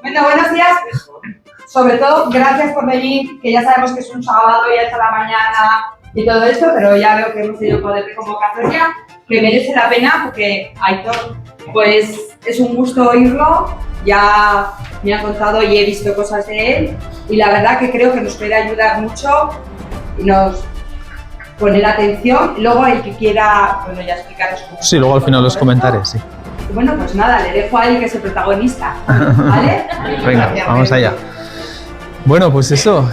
Bueno, buenos días. Sobre todo, gracias por venir, que ya sabemos que es un sábado y hasta la mañana y todo esto, pero ya veo que hemos tenido poder de convocatoria, que merece la pena porque Aitor, pues es un gusto oírlo, ya me ha contado y he visto cosas de él y la verdad que creo que nos puede ayudar mucho y nos poner atención. Luego el que quiera, bueno, ya explicaros cómo. Sí, luego al final los comentaré, sí. Bueno, pues nada, le dejo a él que es el protagonista, ¿vale? Venga, vamos allá. Bueno, pues eso,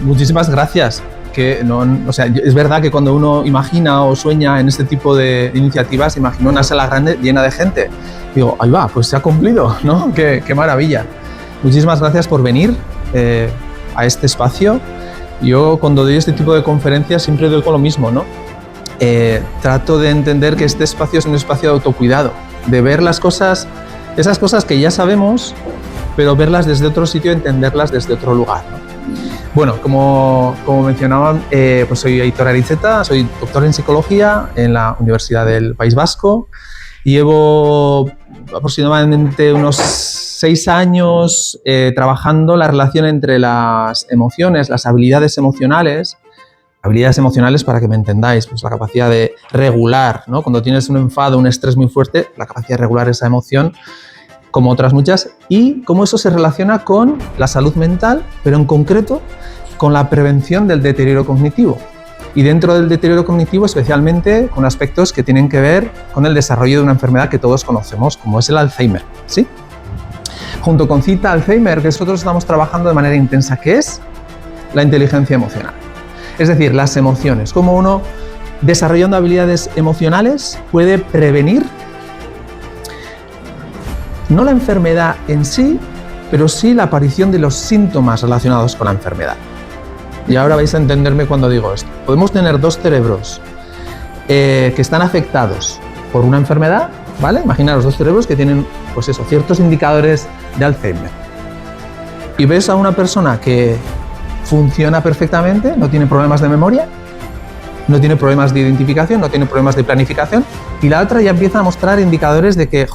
muchísimas gracias. Que no, o sea, es verdad que cuando uno imagina o sueña en este tipo de iniciativas, imagina una sala grande llena de gente. Digo, ahí va, pues se ha cumplido, ¿no? Qué maravilla. Muchísimas gracias por venir a este espacio. Yo cuando doy este tipo de conferencias siempre doy con lo mismo, ¿no? Trato de entender que este espacio es un espacio de autocuidado, de ver las cosas, esas cosas que ya sabemos, pero verlas desde otro sitio, entenderlas desde otro lugar, ¿no? Bueno, como mencionaban, pues soy Aitor Aritzeta, soy doctor en psicología en la Universidad del País Vasco. Llevo aproximadamente unos 6 años trabajando la relación entre las emociones, las habilidades emocionales para que me entendáis, pues la capacidad de regular, ¿no? Cuando tienes un enfado, un estrés muy fuerte, la capacidad de regular esa emoción, como otras muchas, y cómo eso se relaciona con la salud mental, pero en concreto con la prevención del deterioro cognitivo. Y dentro del deterioro cognitivo, especialmente con aspectos que tienen que ver con el desarrollo de una enfermedad que todos conocemos, como es el Alzheimer, ¿sí? Junto con Cita Alzheimer, que nosotros estamos trabajando de manera intensa, que es la inteligencia emocional. Es decir, las emociones, cómo uno, desarrollando habilidades emocionales, puede prevenir no la enfermedad en sí, pero sí la aparición de los síntomas relacionados con la enfermedad. Y ahora vais a entenderme cuando digo esto. Podemos tener 2 cerebros que están afectados por una enfermedad, ¿vale? Imaginaros 2 cerebros que tienen, pues eso, ciertos indicadores de Alzheimer. Y ves a una persona que funciona perfectamente, no tiene problemas de memoria, no tiene problemas de identificación, no tiene problemas de planificación, y la otra ya empieza a mostrar indicadores de que,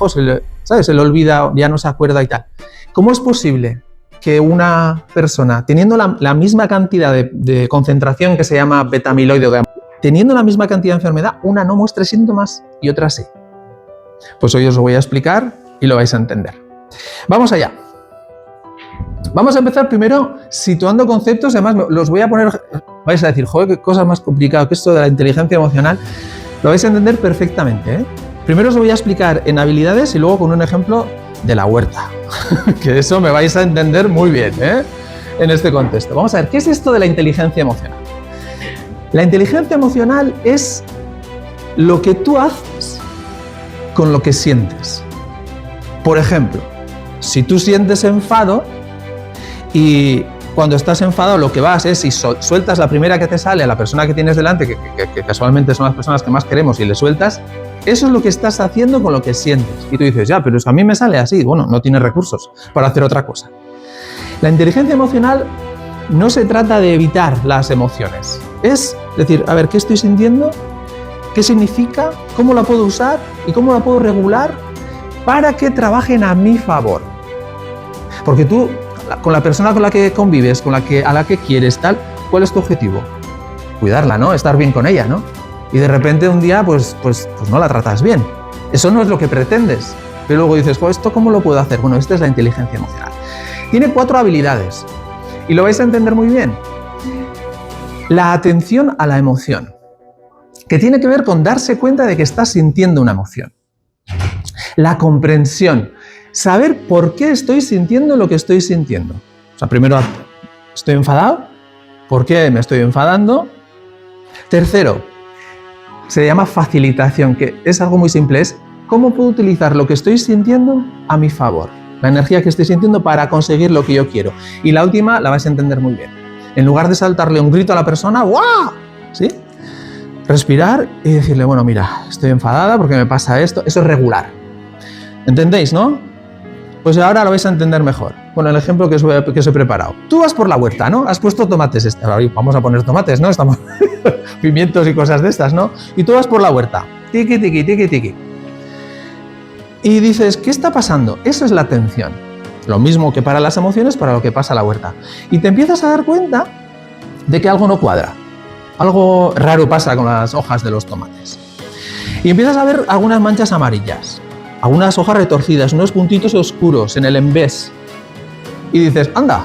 ¿sabes? Se le olvida, ya no se acuerda y tal. ¿Cómo es posible que una persona, teniendo la misma cantidad de concentración que se llama beta-amiloide, teniendo la misma cantidad de enfermedad, una no muestre síntomas y otra sí? Pues hoy os lo voy a explicar y lo vais a entender. Vamos allá. Vamos a empezar primero situando conceptos, además los voy a poner, vais a decir, joder, qué cosa más complicada que esto de la inteligencia emocional. Lo vais a entender perfectamente, ¿eh? Primero os lo voy a explicar en habilidades y luego con un ejemplo de la huerta, que eso me vais a entender muy bien, ¿eh? En este contexto. Vamos a ver, ¿qué es esto de la inteligencia emocional? La inteligencia emocional es lo que tú haces con lo que sientes. Por ejemplo, si tú sientes enfado y cuando estás enfadado lo que vas es y sueltas la primera que te sale a la persona que tienes delante, que casualmente son las personas que más queremos, y le sueltas, eso es lo que estás haciendo con lo que sientes. Y tú dices, ya, pero es que a mí me sale así. Bueno, no tienes recursos para hacer otra cosa. La inteligencia emocional no se trata de evitar las emociones. Es decir, a ver, ¿qué estoy sintiendo? ¿Qué significa? ¿Cómo la puedo usar? ¿Y cómo la puedo regular para que trabajen a mi favor? Porque tú, con la persona con la que convives, a la que quieres, tal, ¿cuál es tu objetivo? Cuidarla, ¿no? Estar bien con ella, ¿no? Y de repente un día, pues no la tratas bien. Eso no es lo que pretendes. Pero luego dices, ¿esto cómo lo puedo hacer? Bueno, esta es la inteligencia emocional. Tiene 4 habilidades y lo vais a entender muy bien. La atención a la emoción, que tiene que ver con darse cuenta de que estás sintiendo una emoción. La comprensión, saber por qué estoy sintiendo lo que estoy sintiendo. O sea, primero, estoy enfadado, ¿por qué me estoy enfadando? Tercero, se llama facilitación, que es algo muy simple, es cómo puedo utilizar lo que estoy sintiendo a mi favor, la energía que estoy sintiendo para conseguir lo que yo quiero. Y la última la vais a entender muy bien. En lugar de saltarle un grito a la persona, ¡guau! ¿Sí? Respirar y decirle, bueno, mira, estoy enfadada porque me pasa esto. Eso es regular. ¿Entendéis, no? Pues ahora lo vais a entender mejor. Bueno, el ejemplo que os he preparado. Tú vas por la huerta, ¿no? Has puesto tomates. Vamos a poner tomates, ¿no? Estamos pimientos y cosas de estas, ¿no? Y tú vas por la huerta. Tiqui, tiqui, tiqui, tiqui. Y dices, ¿qué está pasando? Eso es la atención. Lo mismo que para las emociones, para lo que pasa a la huerta. Y te empiezas a dar cuenta de que algo no cuadra. Algo raro pasa con las hojas de los tomates. Y empiezas a ver algunas manchas amarillas, algunas hojas retorcidas, unos puntitos oscuros en el embés. Y dices, anda,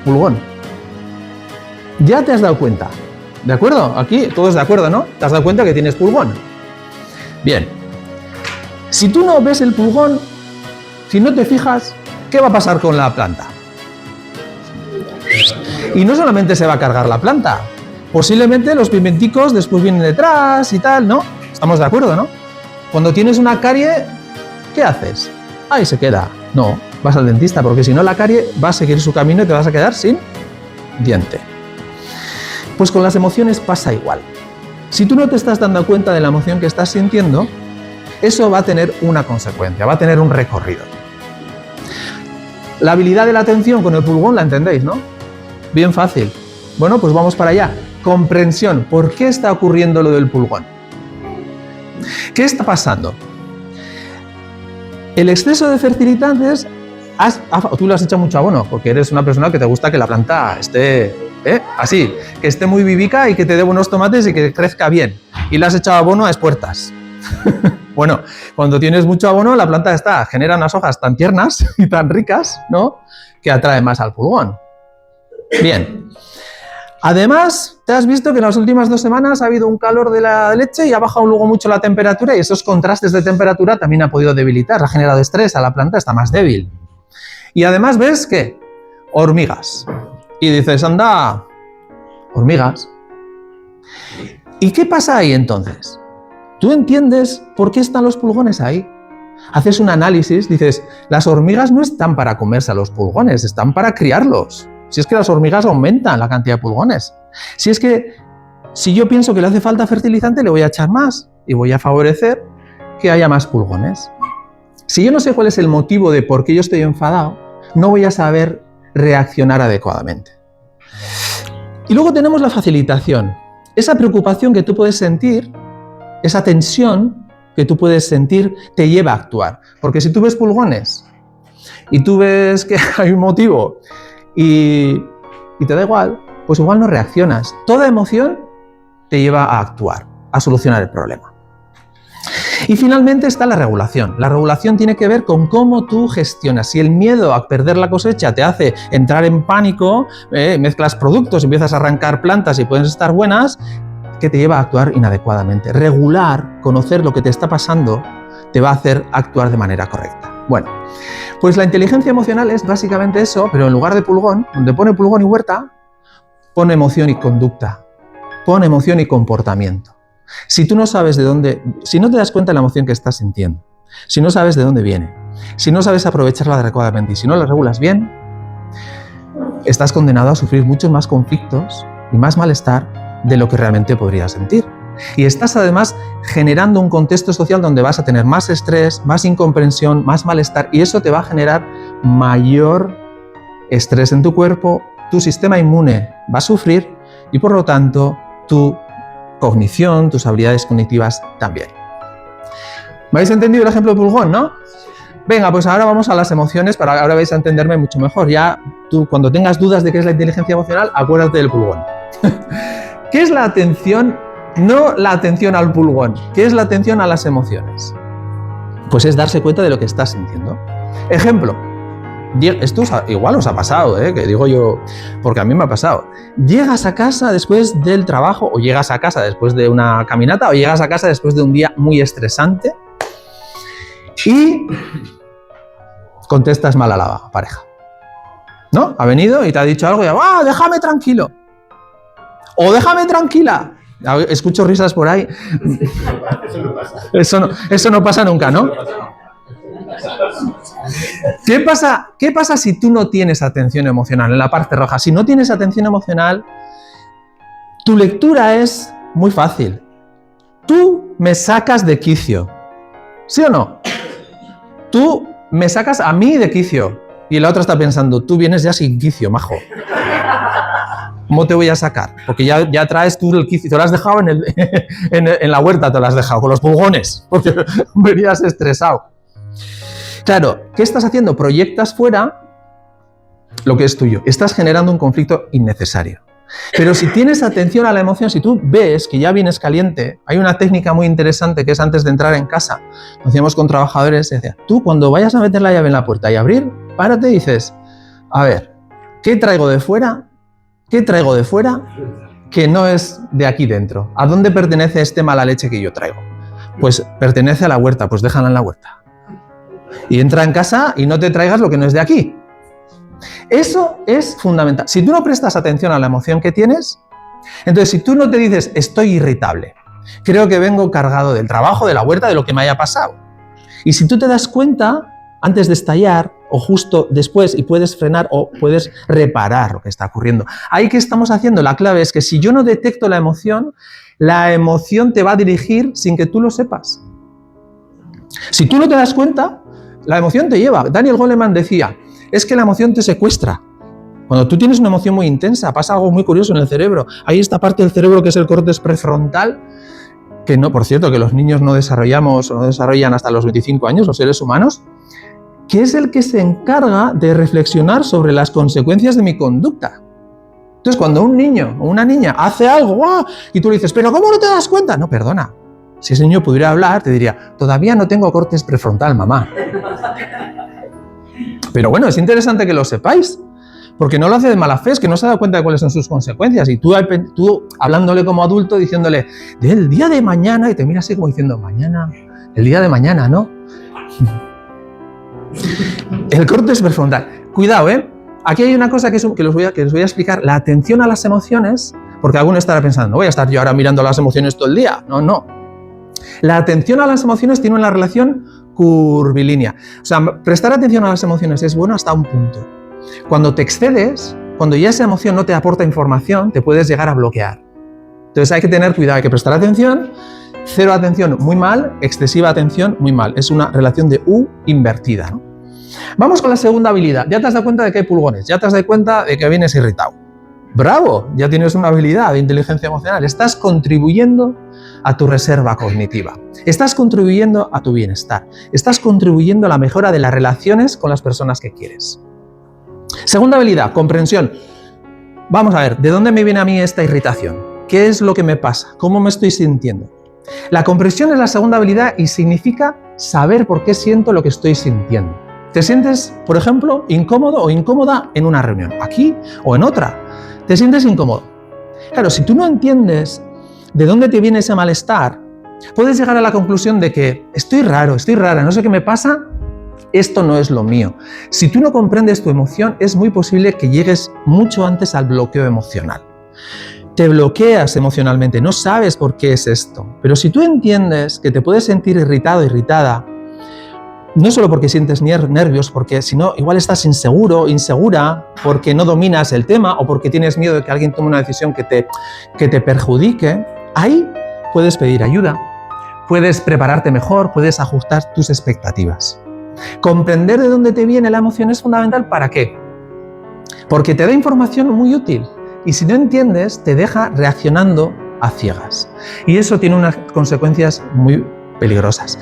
pulgón. Ya te has dado cuenta. ¿De acuerdo? Aquí todos de acuerdo, ¿no? Te has dado cuenta que tienes pulgón. Bien. Si tú no ves el pulgón, si no te fijas, ¿qué va a pasar con la planta? Y no solamente se va a cargar la planta, posiblemente los pimenticos después vienen detrás y tal, ¿no? Estamos de acuerdo, ¿no? Cuando tienes una carie, ¿qué haces? Ahí se queda. No, vas al dentista, porque si no la carie va a seguir su camino y te vas a quedar sin diente. Pues con las emociones pasa igual. Si tú no te estás dando cuenta de la emoción que estás sintiendo, eso va a tener una consecuencia, va a tener un recorrido. La habilidad de la atención con el pulgón la entendéis, ¿no? Bien fácil. Bueno, pues vamos para allá. Comprensión. ¿Por qué está ocurriendo lo del pulgón? ¿Qué está pasando? El exceso de fertilizantes, tú le has echado mucho abono, porque eres una persona que te gusta que la planta esté así, que esté muy vivica y que te dé buenos tomates y que crezca bien. Y le has echado abono a expuertas. Bueno, cuando tienes mucho abono, la planta genera unas hojas tan tiernas y tan ricas, ¿no?, que atrae más al pulgón. Bien. Además, te has visto que en las últimas 2 semanas ha habido un calor de la leche y ha bajado luego mucho la temperatura, y esos contrastes de temperatura también ha podido debilitar, ha generado estrés a la planta, está más débil. Y además ves que hormigas. Y dices, anda, hormigas. ¿Y qué pasa ahí entonces? ¿Tú entiendes por qué están los pulgones ahí? Haces un análisis, dices, las hormigas no están para comerse a los pulgones, están para criarlos. Si es que las hormigas aumentan la cantidad de pulgones. Si yo pienso que le hace falta fertilizante, le voy a echar más y voy a favorecer que haya más pulgones. Si yo no sé cuál es el motivo de por qué yo estoy enfadado, no voy a saber reaccionar adecuadamente. Y luego tenemos la facilitación. Esa preocupación que tú puedes sentir, esa tensión que tú puedes sentir, te lleva a actuar. Porque si tú ves pulgones y tú ves que hay un motivo y te da igual, pues igual no reaccionas. Toda emoción te lleva a actuar, a solucionar el problema. Y finalmente está la regulación. La regulación tiene que ver con cómo tú gestionas. Si el miedo a perder la cosecha te hace entrar en pánico, mezclas productos, empiezas a arrancar plantas y pueden estar buenas, que te lleva a actuar inadecuadamente. Regular, conocer lo que te está pasando, te va a hacer actuar de manera correcta. Bueno, pues la inteligencia emocional es básicamente eso, pero en lugar de pulgón, donde pone pulgón y huerta, pone emoción y conducta, pone emoción y comportamiento. Si tú no sabes de dónde, si no te das cuenta de la emoción que estás sintiendo, si no sabes de dónde viene, si no sabes aprovecharla adecuadamente y si no la regulas bien, estás condenado a sufrir muchos más conflictos y más malestar de lo que realmente podrías sentir. Y estás además generando un contexto social donde vas a tener más estrés, más incomprensión, más malestar, y eso te va a generar mayor estrés en tu cuerpo, tu sistema inmune va a sufrir y por lo tanto tu cognición, tus habilidades cognitivas también. ¿Me habéis entendido el ejemplo de pulgón, no? Venga, pues ahora vamos a las emociones, ahora vais a entenderme mucho mejor. Ya tú, cuando tengas dudas de qué es la inteligencia emocional, acuérdate del pulgón. ¿Qué es la atención? No la atención al pulgón. ¿Qué es la atención a las emociones? Pues es darse cuenta de lo que estás sintiendo. Ejemplo. Esto igual os ha pasado, que digo yo, porque a mí me ha pasado. Llegas a casa después del trabajo, o llegas a casa después de una caminata, o llegas a casa después de un día muy estresante y contestas mal a la pareja. ¿No? Ha venido y te ha dicho algo y ¡ah, déjame tranquilo! O déjame tranquila. Escucho risas por ahí. Eso no pasa nunca, ¿no? ¿Qué pasa si tú no tienes atención emocional? En la parte roja, si no tienes atención emocional, tu lectura es muy fácil. Tú me sacas de quicio. ¿Sí o no? Tú me sacas a mí de quicio. Y la otra está pensando, tú vienes ya sin quicio, majo. ¿Cómo te voy a sacar? Porque ya traes tú el quicio, te lo has dejado en la huerta, te lo has dejado, con los pulgones, porque venías estresado. Claro, ¿qué estás haciendo? Proyectas fuera lo que es tuyo. Estás generando un conflicto innecesario. Pero si tienes atención a la emoción, si tú ves que ya vienes caliente, hay una técnica muy interesante que es antes de entrar en casa. Lo hacíamos con trabajadores, decía, tú cuando vayas a meter la llave en la puerta y abrir, párate y dices, a ver, ¿qué traigo de fuera? ¿Qué traigo de fuera que no es de aquí dentro? ¿A dónde pertenece este mala leche que yo traigo? Pues pertenece a la huerta, pues déjala en la huerta. Y entra en casa y no te traigas lo que no es de aquí. Eso es fundamental. Si tú no prestas atención a la emoción que tienes, entonces si tú no te dices, estoy irritable, creo que vengo cargado del trabajo, de la huerta, de lo que me haya pasado. Y si tú te das cuenta, antes de estallar, o justo después, y puedes frenar o puedes reparar lo que está ocurriendo. Ahí que estamos haciendo, la clave es que si yo no detecto la emoción te va a dirigir sin que tú lo sepas. Si tú no te das cuenta, la emoción te lleva. Daniel Goleman decía, es que la emoción te secuestra. Cuando tú tienes una emoción muy intensa, pasa algo muy curioso en el cerebro. Hay esta parte del cerebro que es el córtex prefrontal, que no, por cierto, que los niños no desarrollan hasta los 25 años, los seres humanos, que es el que se encarga de reflexionar sobre las consecuencias de mi conducta. Entonces, cuando un niño o una niña hace algo, ¡ah!, y tú le dices, ¿pero cómo no te das cuenta? No, perdona. Si ese niño pudiera hablar, te diría, todavía no tengo córtex prefrontal, mamá. Pero bueno, es interesante que lo sepáis, porque no lo hace de mala fe, es que no se da cuenta de cuáles son sus consecuencias. Y tú hablándole como adulto, diciéndole, del día de mañana, y te mira así como diciendo, mañana, el día de mañana, ¿no? El córtex prefrontal. Cuidado, ¿eh? Aquí hay una cosa que os voy a explicar, la atención a las emociones, porque alguno estará pensando, ¿no voy a estar yo ahora mirando las emociones todo el día? No, no. La atención a las emociones tiene una relación curvilínea. O sea, prestar atención a las emociones es bueno hasta un punto. Cuando te excedes, cuando ya esa emoción no te aporta información, te puedes llegar a bloquear. Entonces hay que tener cuidado, hay que prestar atención. Cero atención, muy mal. Excesiva atención, muy mal. Es una relación de U invertida, ¿no? Vamos con la segunda habilidad. Ya te has dado cuenta de que hay pulgones, ya te has dado cuenta de que vienes irritado. ¡Bravo! Ya tienes una habilidad de inteligencia emocional. Estás contribuyendo a tu reserva cognitiva. Estás contribuyendo a tu bienestar. Estás contribuyendo a la mejora de las relaciones con las personas que quieres. Segunda habilidad, comprensión. Vamos a ver, ¿de dónde me viene a mí esta irritación? ¿Qué es lo que me pasa? ¿Cómo me estoy sintiendo? La comprensión es la segunda habilidad y significa saber por qué siento lo que estoy sintiendo. ¿Te sientes, por ejemplo, incómodo o incómoda en una reunión? Aquí o en otra. ¿Te sientes incómodo? Claro, si tú no entiendes de dónde te viene ese malestar, puedes llegar a la conclusión de que estoy raro, estoy rara, no sé qué me pasa, esto no es lo mío. Si tú no comprendes tu emoción, es muy posible que llegues mucho antes al bloqueo emocional. Te bloqueas emocionalmente, no sabes por qué es esto. Pero si tú entiendes que te puedes sentir irritado, irritada, no solo porque sientes nervios, porque si no, igual estás inseguro, insegura, porque no dominas el tema o porque tienes miedo de que alguien tome una decisión que te perjudique, ahí puedes pedir ayuda, puedes prepararte mejor, puedes ajustar tus expectativas. Comprender de dónde te viene la emoción es fundamental. ¿Para qué? Porque te da información muy útil y si no entiendes, te deja reaccionando a ciegas. Y eso tiene unas consecuencias muy peligrosas.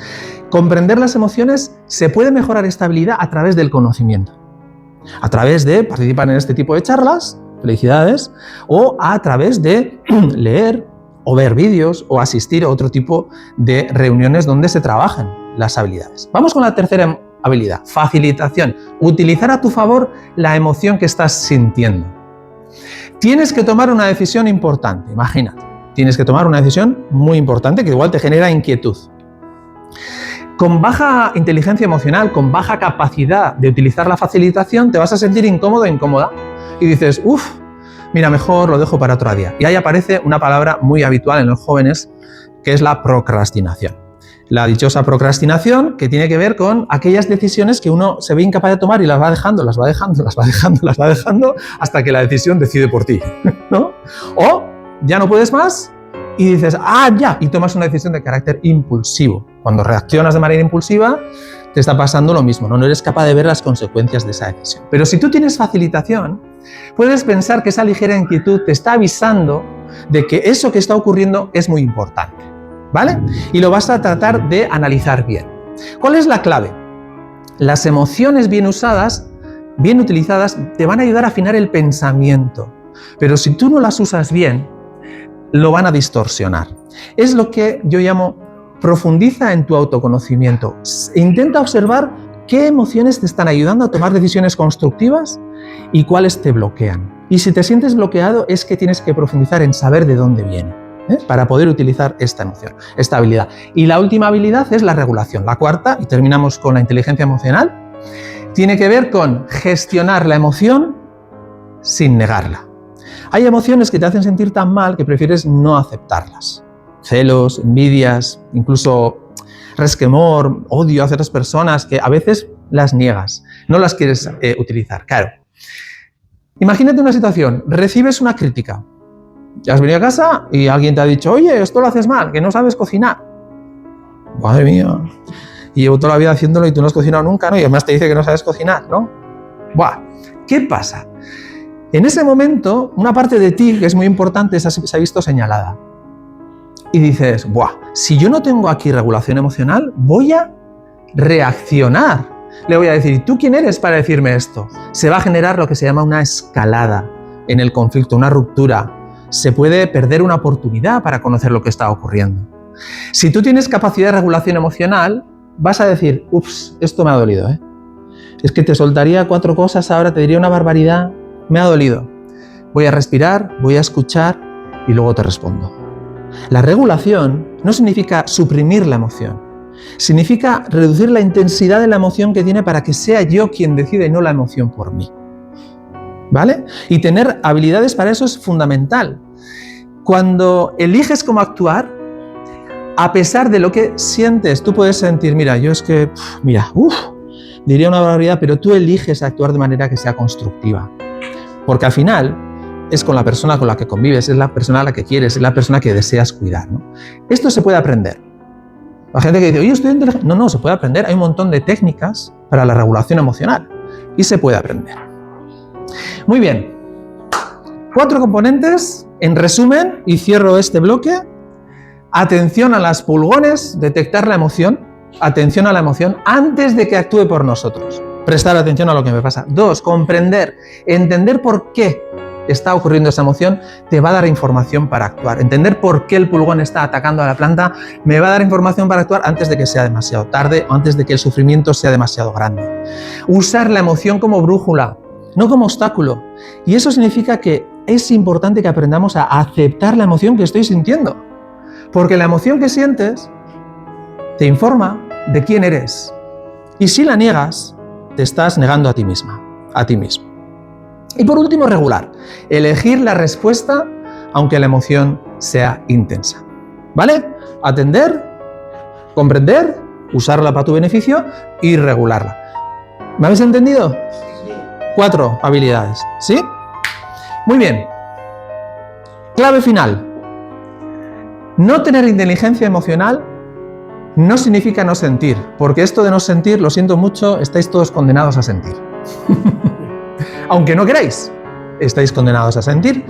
Comprender las emociones se puede mejorar esta habilidad a través del conocimiento. A través de participar en este tipo de charlas, felicidades, o a través de leer o ver vídeos o asistir a otro tipo de reuniones donde se trabajan las habilidades. Vamos con la tercera habilidad, facilitación. Utilizar a tu favor la emoción que estás sintiendo. Tienes que tomar una decisión importante, imagínate. Tienes que tomar una decisión muy importante que igual te genera inquietud. Con baja inteligencia emocional, con baja capacidad de utilizar la facilitación, te vas a sentir incómodo o incómoda. Y dices, uff, mira, mejor lo dejo para otro día. Y ahí aparece una palabra muy habitual en los jóvenes, que es la procrastinación. La dichosa procrastinación, que tiene que ver con aquellas decisiones que uno se ve incapaz de tomar y las va dejando, hasta que la decisión decide por ti, ¿no? O ya no puedes más y dices, ya, y tomas una decisión de carácter impulsivo. Cuando reaccionas de manera impulsiva, te está pasando lo mismo, ¿no? No eres capaz de ver las consecuencias de esa decisión. Pero si tú tienes facilitación, puedes pensar que esa ligera inquietud te está avisando de que eso que está ocurriendo es muy importante, ¿vale? Y lo vas a tratar de analizar bien. ¿Cuál es la clave? Las emociones bien usadas bien utilizadas, te van a ayudar a afinar el pensamiento. Pero si tú no las usas bien, lo van a distorsionar. Es lo que yo llamo profundiza en tu autoconocimiento. Intenta observar qué emociones te están ayudando a tomar decisiones constructivas y cuáles te bloquean. Y si te sientes bloqueado es que tienes que profundizar en saber de dónde viene, para poder utilizar esta emoción, esta habilidad. Y la última habilidad es la regulación. La cuarta, y terminamos con la inteligencia emocional, tiene que ver con gestionar la emoción sin negarla. Hay emociones que te hacen sentir tan mal que prefieres no aceptarlas. Celos, envidias, incluso resquemor, odio hacia otras personas que a veces las niegas, no las quieres utilizar. Claro. Imagínate una situación, recibes una crítica. Has venido a casa y alguien te ha dicho, oye, esto lo haces mal, que no sabes cocinar. Madre mía, y llevo toda la vida haciéndolo y tú no has cocinado nunca, ¿no? Y además te dice que no sabes cocinar, ¿no? Buah, ¿qué pasa? En ese momento, una parte de ti, que es muy importante, se ha visto señalada. Y dices, buah, si yo no tengo aquí regulación emocional, voy a reaccionar. Le voy a decir, ¿y tú quién eres para decirme esto? Se va a generar lo que se llama una escalada en el conflicto, una ruptura. Se puede perder una oportunidad para conocer lo que está ocurriendo. Si tú tienes capacidad de regulación emocional, vas a decir, ups, esto me ha dolido, ¿eh? Es que te soltaría 4 cosas, ahora te diría una barbaridad, me ha dolido. Voy a respirar, voy a escuchar y luego te respondo. La regulación no significa suprimir la emoción, significa reducir la intensidad de la emoción que tiene para que sea yo quien decida y no la emoción por mí. ¿Vale? Y tener habilidades para eso es fundamental. Cuando eliges cómo actuar, a pesar de lo que sientes, tú puedes sentir, mira, yo es que, diría una barbaridad, pero tú eliges actuar de manera que sea constructiva. Porque al final es con la persona con la que convives, es la persona a la que quieres, es la persona que deseas cuidar, ¿no? Esto se puede aprender. La gente que dice, oye, estoy inteligente. No, se puede aprender. Hay un montón de técnicas para la regulación emocional y se puede aprender. Muy bien. 4 componentes, en resumen, y cierro este bloque. Atención a las pulgones, detectar la emoción. Atención a la emoción antes de que actúe por nosotros. Prestar atención a lo que me pasa. 2, comprender, entender por qué está ocurriendo esa emoción, te va a dar información para actuar. Entender por qué el pulgón está atacando a la planta me va a dar información para actuar antes de que sea demasiado tarde o antes de que el sufrimiento sea demasiado grande. Usar la emoción como brújula, no como obstáculo. Y eso significa que es importante que aprendamos a aceptar la emoción que estoy sintiendo. Porque la emoción que sientes te informa de quién eres. Y si la niegas, te estás negando a ti misma, a ti mismo. Y por último, regular. Elegir la respuesta aunque la emoción sea intensa. ¿Vale? Atender, comprender, usarla para tu beneficio y regularla. ¿Me habéis entendido? Sí. 4 habilidades. ¿Sí? Muy bien. Clave final. No tener inteligencia emocional no significa no sentir, porque esto de no sentir, lo siento mucho, estáis todos condenados a sentir. Aunque no queráis, estáis condenados a sentir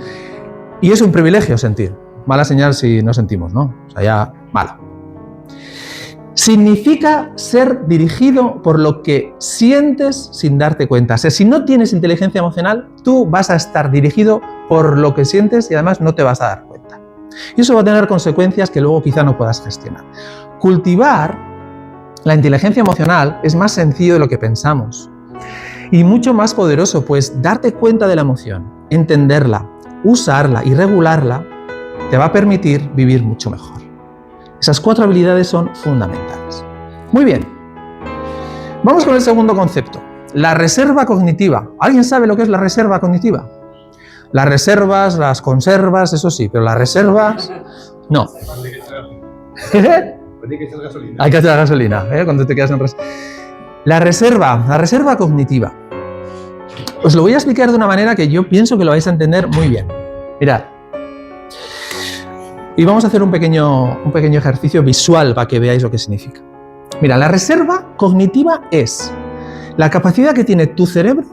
y es un privilegio sentir. Mala señal si no sentimos, ¿no? O sea, ya, malo. Significa ser dirigido por lo que sientes sin darte cuenta. O sea, si no tienes inteligencia emocional, tú vas a estar dirigido por lo que sientes y además no te vas a dar cuenta. Y eso va a tener consecuencias que luego quizá no puedas gestionar. Cultivar la inteligencia emocional es más sencillo de lo que pensamos. Y mucho más poderoso, pues darte cuenta de la emoción, entenderla, usarla y regularla, te va a permitir vivir mucho mejor. Esas 4 habilidades son fundamentales. Muy bien. Vamos con el segundo concepto, la reserva cognitiva. ¿Alguien sabe lo que es la reserva cognitiva? Las reservas, las conservas, eso sí, pero las reservas, no. Hay que echar gasolina, cuando te quedas en reserva. La reserva cognitiva. Os lo voy a explicar de una manera que yo pienso que lo vais a entender muy bien. Mirad. Y vamos a hacer un pequeño ejercicio visual para que veáis lo que significa. Mira, la reserva cognitiva es la capacidad que tiene tu cerebro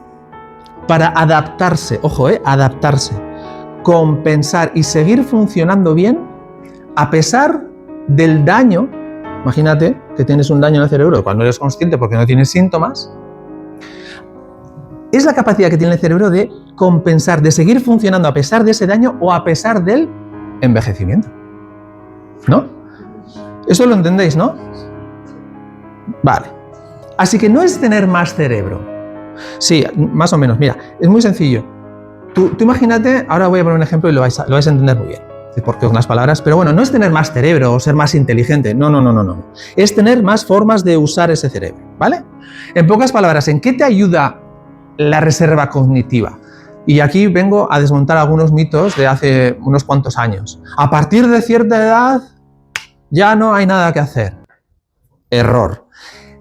para adaptarse, ojo, adaptarse, compensar y seguir funcionando bien a pesar del daño. Imagínate que tienes un daño en el cerebro cuando eres consciente porque no tienes síntomas. es la capacidad que tiene el cerebro de compensar, de seguir funcionando a pesar de ese daño o a pesar del envejecimiento. ¿No? Eso lo entendéis, ¿no? Vale. Así que no es tener más cerebro. Sí, más o menos. Mira, es muy sencillo. Tú imagínate, ahora voy a poner un ejemplo y lo vais a entender muy bien. Porque con las palabras, pero bueno, no es tener más cerebro o ser más inteligente. No. Es tener más formas de usar ese cerebro, ¿vale? En pocas palabras, ¿en qué te ayuda la reserva cognitiva? Y aquí vengo a desmontar algunos mitos de hace unos cuantos años. A partir de cierta edad ya no hay nada que hacer. Error.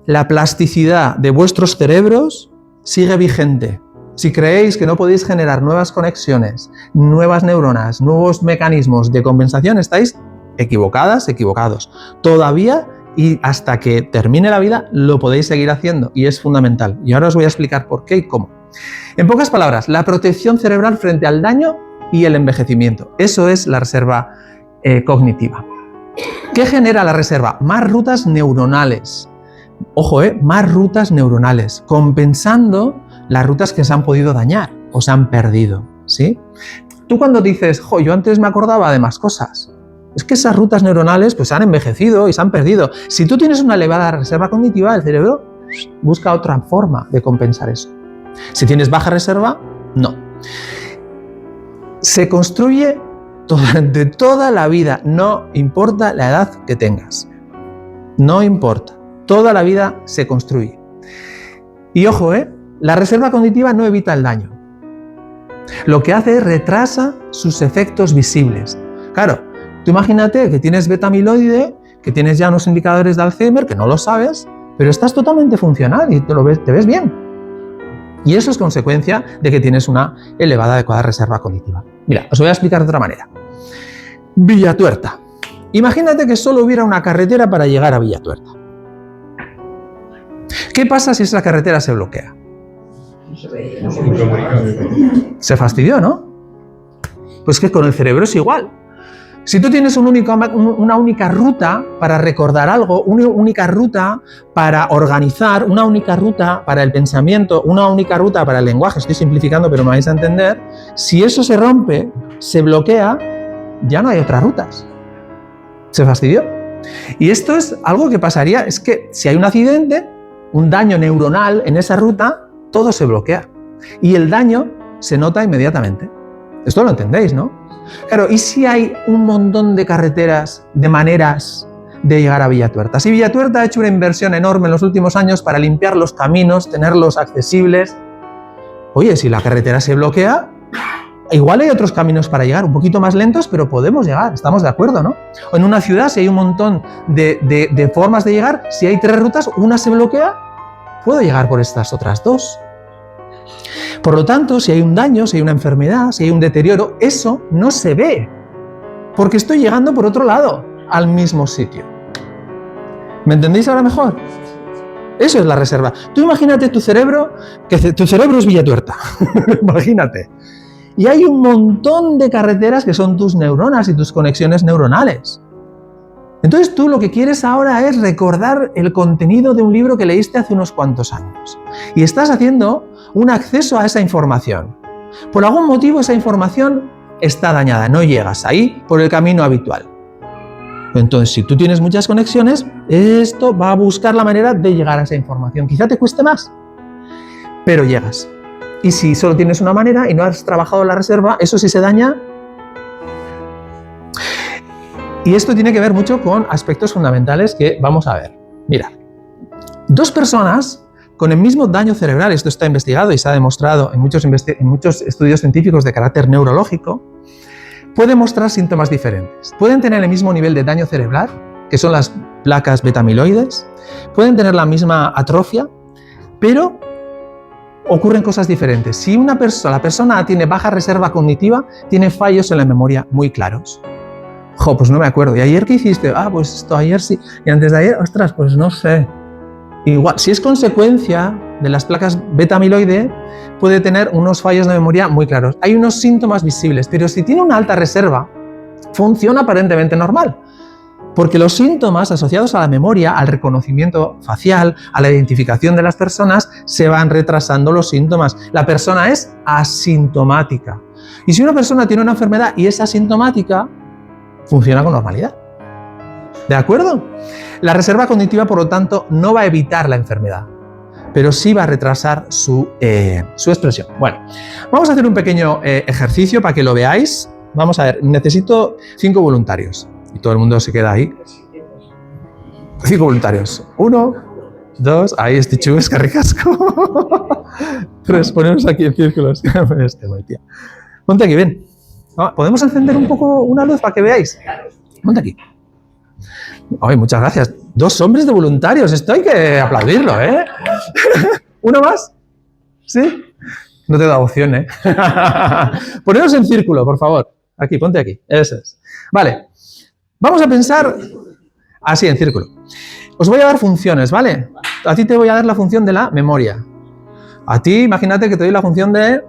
La plasticidad de vuestros cerebros sigue vigente. Si creéis que no podéis generar nuevas conexiones, nuevas neuronas, nuevos mecanismos de compensación, estáis equivocadas, equivocados. Todavía y hasta que termine la vida lo podéis seguir haciendo y es fundamental. Y ahora os voy a explicar por qué y cómo. En pocas palabras, la protección cerebral frente al daño y el envejecimiento. Eso es la reserva cognitiva. ¿Qué genera la reserva? Más rutas neuronales. Ojo, más rutas neuronales, compensando las rutas que se han podido dañar o se han perdido, ¿sí? Tú cuando dices, yo antes me acordaba de más cosas, es que esas rutas neuronales pues se han envejecido y se han perdido. Si tú tienes una elevada reserva cognitiva, el cerebro busca otra forma de compensar eso. Si tienes baja reserva, no. Se construye durante toda la vida, no importa la edad que tengas. No importa. Toda la vida se construye. Y ojo, la reserva cognitiva no evita el daño. Lo que hace es retrasa sus efectos visibles. Claro, tú imagínate que tienes beta-amiloide, que tienes ya unos indicadores de Alzheimer, que no lo sabes, pero estás totalmente funcional y te ves bien. Y eso es consecuencia de que tienes una elevada adecuada reserva cognitiva. Mira, os voy a explicar de otra manera. Villatuerta. Imagínate que solo hubiera una carretera para llegar a Villatuerta. ¿Qué pasa si esa carretera se bloquea? Se fastidió, ¿no? Pues que con el cerebro es igual. Si tú tienes una única ruta para recordar algo, una única ruta para organizar, una única ruta para el pensamiento, una única ruta para el lenguaje, estoy simplificando pero me vais a entender, si eso se rompe, se bloquea, ya no hay otras rutas. Se fastidió. Y esto es algo que pasaría, es que si hay un accidente, un daño neuronal en esa ruta, todo se bloquea. Y el daño se nota inmediatamente. Esto lo entendéis, ¿no? Claro, ¿y si hay un montón de carreteras, de maneras de llegar a Villatuerta? Si Villatuerta ha hecho una inversión enorme en los últimos años para limpiar los caminos, tenerlos accesibles, oye, si la carretera se bloquea, igual hay otros caminos para llegar, un poquito más lentos, pero podemos llegar, estamos de acuerdo, ¿no? O en una ciudad, si hay un montón de formas de llegar, si hay 3 rutas, una se bloquea, puedo llegar por estas otras 2. Por lo tanto, si hay un daño, si hay una enfermedad, si hay un deterioro, eso no se ve, porque estoy llegando por otro lado, al mismo sitio. ¿Me entendéis ahora mejor? Eso es la reserva. Tú imagínate tu cerebro, que tu cerebro es Villatuerta, imagínate. Y hay un montón de carreteras que son tus neuronas y tus conexiones neuronales. Entonces tú lo que quieres ahora es recordar el contenido de un libro que leíste hace unos cuantos años. Y estás haciendo un acceso a esa información. Por algún motivo esa información está dañada, no llegas ahí por el camino habitual. Entonces, si tú tienes muchas conexiones, esto va a buscar la manera de llegar a esa información. Quizá te cueste más, pero llegas. Y si solo tienes una manera y no has trabajado la reserva, eso sí se daña. Y esto tiene que ver mucho con aspectos fundamentales que vamos a ver. Mirad, 2 personas con el mismo daño cerebral, esto está investigado y se ha demostrado en muchos estudios científicos de carácter neurológico, pueden mostrar síntomas diferentes. Pueden tener el mismo nivel de daño cerebral, que son las placas beta-amiloides, pueden tener la misma atrofia, pero ocurren cosas diferentes. Si la persona tiene baja reserva cognitiva, tiene fallos en la memoria muy claros. Pues no me acuerdo. ¿Y ayer qué hiciste? Pues esto ayer sí. Y antes de ayer, ostras, pues no sé. Igual, si es consecuencia de las placas beta-amiloide, puede tener unos fallos de memoria muy claros. Hay unos síntomas visibles, pero si tiene una alta reserva, funciona aparentemente normal. Porque los síntomas asociados a la memoria, al reconocimiento facial, a la identificación de las personas, se van retrasando los síntomas. La persona es asintomática. Y si una persona tiene una enfermedad y es asintomática, funciona con normalidad. ¿De acuerdo? La reserva cognitiva, por lo tanto, no va a evitar la enfermedad, pero sí va a retrasar su expresión. Bueno, vamos a hacer un pequeño ejercicio para que lo veáis. Vamos a ver, necesito 5 voluntarios. Y todo el mundo se queda ahí. 5 voluntarios. 1, 2, ahí estoy chuves, que ricasco. 3, ponemos aquí en círculos. Tía. Ponte aquí, ven. ¿Podemos encender un poco una luz para que veáis? Ponte aquí. Ay, muchas gracias. 2 hombres de voluntarios, esto hay que aplaudirlo, ¿eh? ¿Uno más? ¿Sí? No te da opción, ¿eh? Poneros en círculo, por favor. Aquí, ponte aquí. Eso es. Vale. Vamos a pensar así, en círculo. Os voy a dar funciones, ¿vale? A ti te voy a dar la función de la memoria. A ti, imagínate que te doy la función del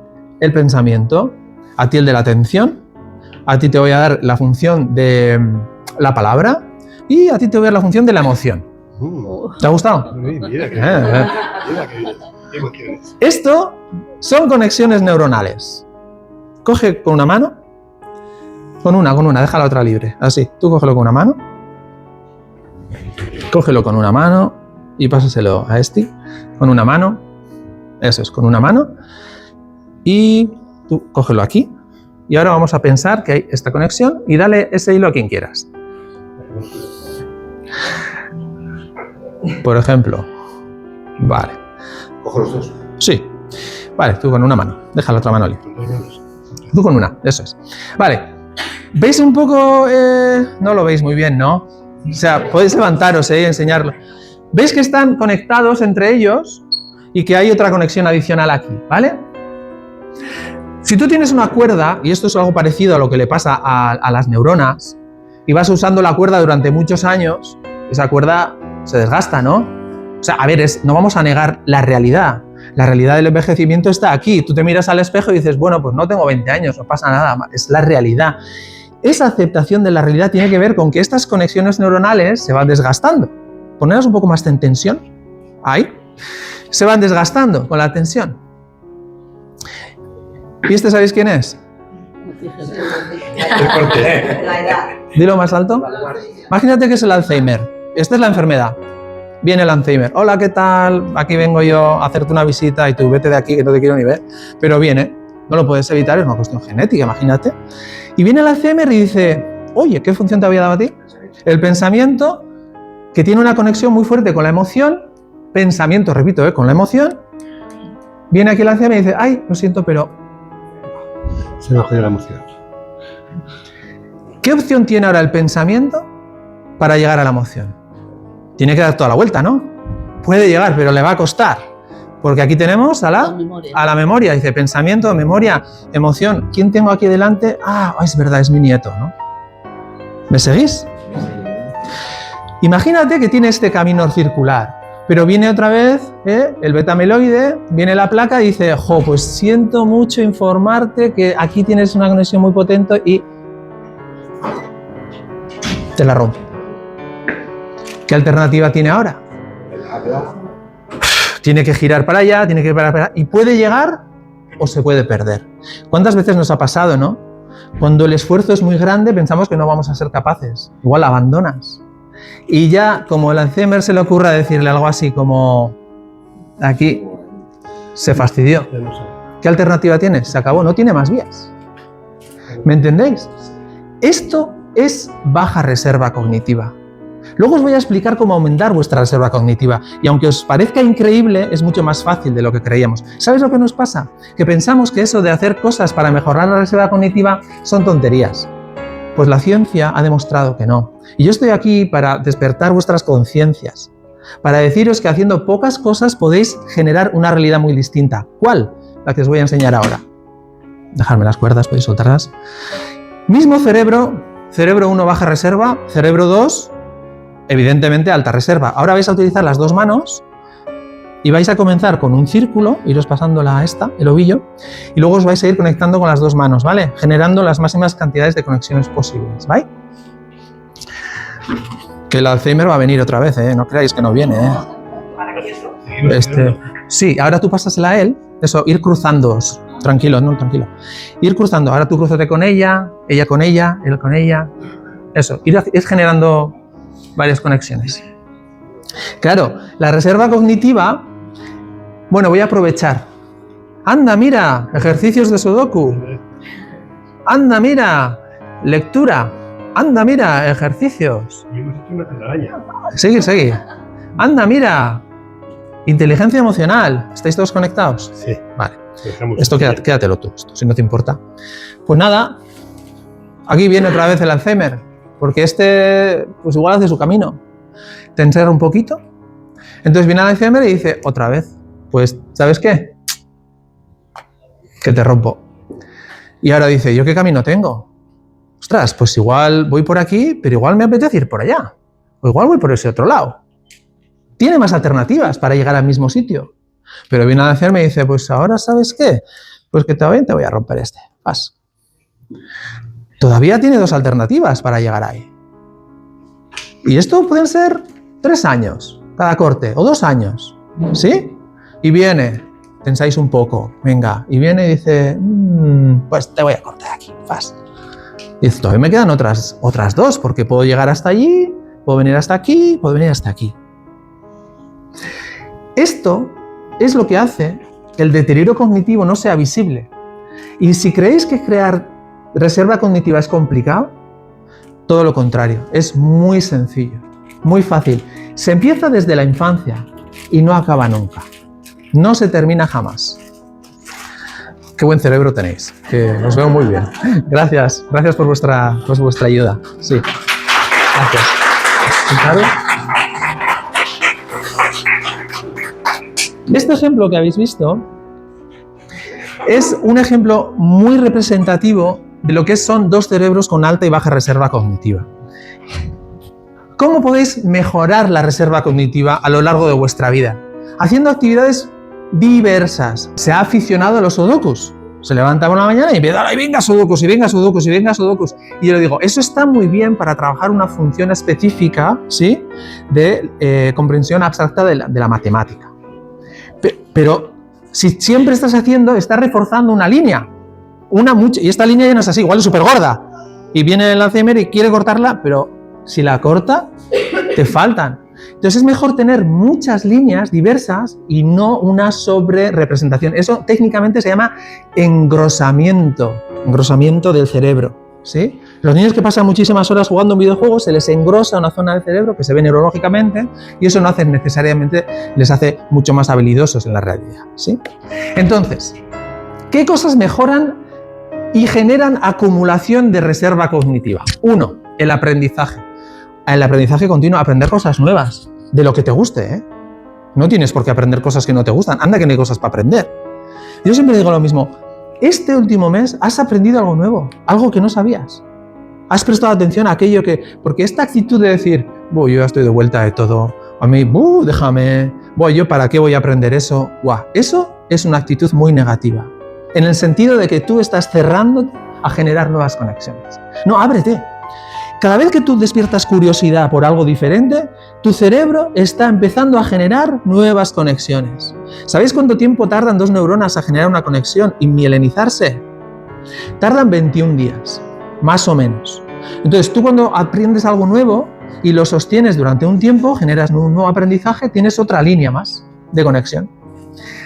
pensamiento. A ti el de la atención. A ti te voy a dar la función de la palabra. Y a ti te voy a dar la función de la emoción. ¿Te ha gustado? Mira qué emociones. Esto son conexiones neuronales. Coge con una mano. Con una, deja la otra libre. Así, tú cógelo con una mano. Cógelo con una mano y pásaselo a este. Con una mano. Eso es, con una mano. Y tú cógelo aquí. Y ahora vamos a pensar que hay esta conexión y dale ese hilo a quien quieras. Por ejemplo. Vale. Cojo los 2. Sí. Vale, tú con una mano. Deja la otra mano libre. Tú con una, eso es. Vale. ¿Veis un poco? No lo veis muy bien, ¿no? O sea, podéis levantaros y enseñarlo. ¿Veis que están conectados entre ellos y que hay otra conexión adicional aquí, ¿vale? Si tú tienes una cuerda, y esto es algo parecido a lo que le pasa a las neuronas, y vas usando la cuerda durante muchos años, esa cuerda se desgasta, ¿no? O sea, a ver, no vamos a negar la realidad. La realidad del envejecimiento está aquí. Tú te miras al espejo y dices, bueno, pues no tengo 20 años, no pasa nada, es la realidad. Esa aceptación de la realidad tiene que ver con que estas conexiones neuronales se van desgastando. Poneros un poco más en tensión. Ahí. Se van desgastando con la tensión. ¿Y este sabéis quién es? ¿Por qué? La edad. Dilo más alto. Imagínate que es el Alzheimer. Esta es la enfermedad. Viene el Alzheimer. Hola, ¿qué tal? Aquí vengo yo a hacerte una visita y tú vete de aquí que no te quiero ni ver. Pero viene. No lo puedes evitar, es una cuestión genética, imagínate. Y viene el Alzheimer y dice, oye, ¿qué función te había dado a ti? El pensamiento, que tiene una conexión muy fuerte con la emoción, pensamiento, repito, con la emoción, viene aquí el Alzheimer y dice, ay, lo siento, pero... Se me ha jodido la emoción. ¿Qué opción tiene ahora el pensamiento para llegar a la emoción? Tiene que dar toda la vuelta, ¿no? Puede llegar, pero le va a costar. Porque aquí tenemos a la memoria. Dice pensamiento, memoria, emoción. ¿Quién tengo aquí delante? Ah, es verdad, es mi nieto, ¿no? ¿Me seguís? Imagínate que tiene este camino circular, pero viene otra vez el beta-amiloide, viene la placa y dice, jo, pues siento mucho informarte que aquí tienes una conexión muy potente y te la rompe. ¿Qué alternativa tiene ahora? Tiene que girar para allá, tiene que ir para allá, y puede llegar o se puede perder. ¿Cuántas veces nos ha pasado, no? Cuando el esfuerzo es muy grande pensamos que no vamos a ser capaces. Igual abandonas. Y ya, como el Alzheimer se le ocurra decirle algo así como aquí, se fastidió. ¿Qué alternativa tiene? Se acabó, no tiene más vías. ¿Me entendéis? Esto es baja reserva cognitiva. Luego os voy a explicar cómo aumentar vuestra reserva cognitiva y aunque os parezca increíble, es mucho más fácil de lo que creíamos. ¿Sabes lo que nos pasa? Que pensamos que eso de hacer cosas para mejorar la reserva cognitiva son tonterías. Pues la ciencia ha demostrado que no. Y yo estoy aquí para despertar vuestras conciencias, para deciros que haciendo pocas cosas podéis generar una realidad muy distinta. ¿Cuál? La que os voy a enseñar ahora. Dejadme las cuerdas, podéis soltarlas. Mismo cerebro, cerebro 1 baja reserva, cerebro 2... evidentemente alta reserva. Ahora vais a utilizar las dos manos y vais a comenzar con un círculo, iros pasándola a el ovillo, y luego os vais a ir conectando con las dos manos, ¿vale? Generando las máximas cantidades de conexiones posibles, ¿vale? Que el Alzheimer va a venir otra vez, ¿eh? No creáis que no viene, ¿eh? ¿Para qué es eso? Sí, ahora tú pásasela a él. Eso, ir cruzando. Tranquilo, no, tranquilo. Ir cruzando. Ahora tú crúzate con ella con ella, él con ella. Eso, ir generando varias conexiones. Claro, la reserva cognitiva, bueno, voy a aprovechar. Anda, mira, ejercicios de Sudoku. Anda, mira, lectura. Anda, mira, ejercicios. Hemos hecho una telaraña. Seguir. Anda, mira, inteligencia emocional. ¿Estáis todos conectados? Sí. Vale. Dejamos Esto quédatelo tú, esto, si no te importa. Pues nada, aquí viene otra vez el Alzheimer, porque pues igual hace su camino. Te encerra un poquito. Entonces viene el Alzheimer y dice, otra vez, pues, ¿sabes qué? Que te rompo. Y ahora dice, ¿yo qué camino tengo? Ostras, pues igual voy por aquí, pero igual me apetece ir por allá. O igual voy por ese otro lado. Tiene más alternativas para llegar al mismo sitio. Pero viene a hacerme y dice, pues ahora, ¿sabes qué? Pues que todavía te voy a romper este. Vas. Todavía tiene 2 alternativas para llegar ahí. Y esto pueden ser 3 años cada corte, o 2 años. ¿Sí? Y viene, pensáis un poco, venga, y viene y dice, pues te voy a cortar aquí. Vas. Y dice, todavía me quedan otras 2, porque puedo llegar hasta allí, puedo venir hasta aquí, puedo venir hasta aquí. Esto es lo que hace que el deterioro cognitivo no sea visible. Y si creéis que crear reserva cognitiva es complicado, todo lo contrario, es muy sencillo, muy fácil. Se empieza desde la infancia y no acaba nunca. No se termina jamás. Qué buen cerebro tenéis, que os veo muy bien. Gracias por vuestra ayuda. Sí. Gracias. ¿Claro? Este ejemplo que habéis visto es un ejemplo muy representativo de lo que son 2 cerebros con alta y baja reserva cognitiva. ¿Cómo podéis mejorar la reserva cognitiva a lo largo de vuestra vida? Haciendo actividades diversas. Se ha aficionado a los sudokus. Se levanta por la mañana y empieza, ¡ay, venga sudokus, y venga sudokus, y venga sudokus! Y yo le digo, eso está muy bien para trabajar una función específica, ¿sí?, de comprensión abstracta de la matemática. Pero si siempre estás reforzando una línea, y esta línea ya no es así, igual es súper gorda, y viene el Alzheimer y quiere cortarla, pero si la corta, te faltan. Entonces es mejor tener muchas líneas diversas y no una sobre-representación. Eso técnicamente se llama engrosamiento del cerebro. ¿Sí? Los niños que pasan muchísimas horas jugando en videojuegos se les engrosa una zona del cerebro que se ve neurológicamente y eso no hace necesariamente, les hace mucho más habilidosos en la realidad. ¿Sí? Entonces, ¿qué cosas mejoran y generan acumulación de reserva cognitiva? 1, el aprendizaje. El aprendizaje continuo, aprender cosas nuevas, de lo que te guste, ¿eh? No tienes por qué aprender cosas que no te gustan, anda que no hay cosas para aprender. Yo siempre digo lo mismo, este último mes has aprendido algo nuevo, algo que no sabías. Has prestado atención a aquello porque esta actitud de decir, yo ya estoy de vuelta de todo, a mí, déjame, yo para qué voy a aprender eso, eso es una actitud muy negativa, en el sentido de que tú estás cerrando a generar nuevas conexiones. No, ábrete. Cada vez que tú despiertas curiosidad por algo diferente, tu cerebro está empezando a generar nuevas conexiones. ¿Sabéis cuánto tiempo tardan 2 neuronas a generar una conexión y mielinizarse? Tardan 21 días, más o menos. Entonces, tú cuando aprendes algo nuevo y lo sostienes durante un tiempo, generas un nuevo aprendizaje, tienes otra línea más de conexión.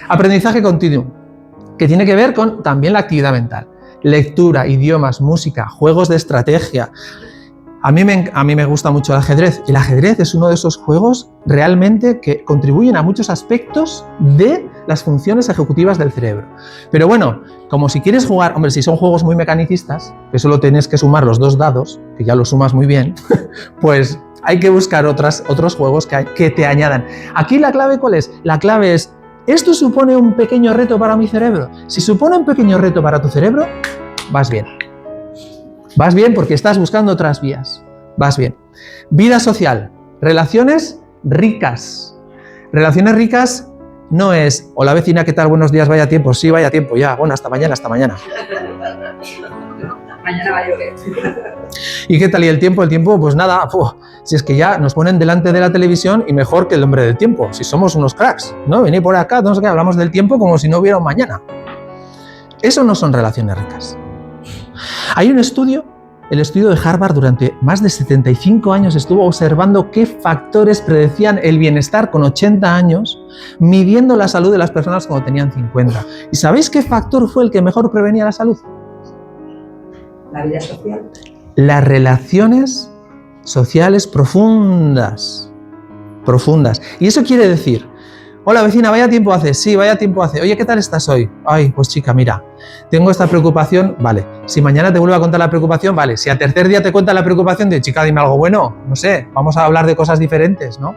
Aprendizaje continuo, que tiene que ver con también la actividad mental. Lectura, idiomas, música, juegos de estrategia. A mí me gusta mucho el ajedrez. El ajedrez es uno de esos juegos realmente que contribuyen a muchos aspectos de las funciones ejecutivas del cerebro. Pero bueno, como si quieres jugar, hombre, si son juegos muy mecanicistas, que solo tienes que sumar los 2 dados, que ya los sumas muy bien, pues hay que buscar otros juegos que te añadan. Aquí la clave, ¿cuál es? La clave es, ¿esto supone un pequeño reto para mi cerebro? Si supone un pequeño reto para tu cerebro, vas bien. Vas bien porque estás buscando otras vías. Vas bien. Vida social. Relaciones ricas. Relaciones ricas no es, hola vecina, ¿qué tal? Buenos días, vaya tiempo. Sí, vaya tiempo, ya. Bueno, hasta mañana, hasta mañana. mañana va a llover. ¿Y qué tal? ¿Y el tiempo? El tiempo, pues nada, si es que ya nos ponen delante de la televisión y mejor que el hombre del tiempo, si somos unos cracks, ¿no? Venid por acá, no sé qué, hablamos del tiempo como si no hubiera un mañana. Eso no son relaciones ricas. Hay un estudio, el estudio de Harvard, durante más de 75 años estuvo observando qué factores predecían el bienestar con 80 años, midiendo la salud de las personas cuando tenían 50. ¿Y sabéis qué factor fue el que mejor prevenía la salud? La vida social. Las relaciones sociales profundas. Profundas. Y eso quiere decir, hola vecina, vaya tiempo hace. Sí, vaya tiempo hace. Oye, ¿qué tal estás hoy? Ay, pues chica, mira, tengo esta preocupación, vale. Si mañana te vuelvo a contar la preocupación, vale. Si al tercer día te cuenta la preocupación de chica, dime algo bueno, no sé, vamos a hablar de cosas diferentes, ¿no?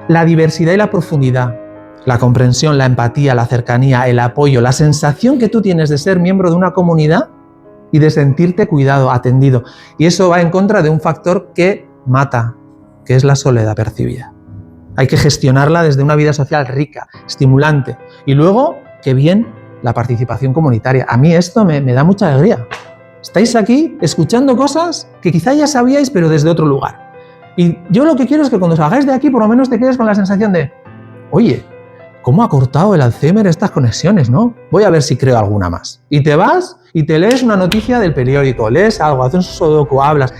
La diversidad y la profundidad, la comprensión, la empatía, la cercanía, el apoyo, la sensación que tú tienes de ser miembro de una comunidad y de sentirte cuidado, atendido. Y eso va en contra de un factor que mata, que es la soledad percibida. Hay que gestionarla desde una vida social rica, estimulante. Y luego, qué bien, la participación comunitaria. A mí esto me da mucha alegría. Estáis aquí escuchando cosas que quizá ya sabíais, pero desde otro lugar. Y yo lo que quiero es que cuando salgáis de aquí, por lo menos te quedes con la sensación de, oye, ¿cómo ha cortado el Alzheimer estas conexiones, no? Voy a ver si creo alguna más. Y te vas y te lees una noticia del periódico, lees algo, haces un sudoku, hablas,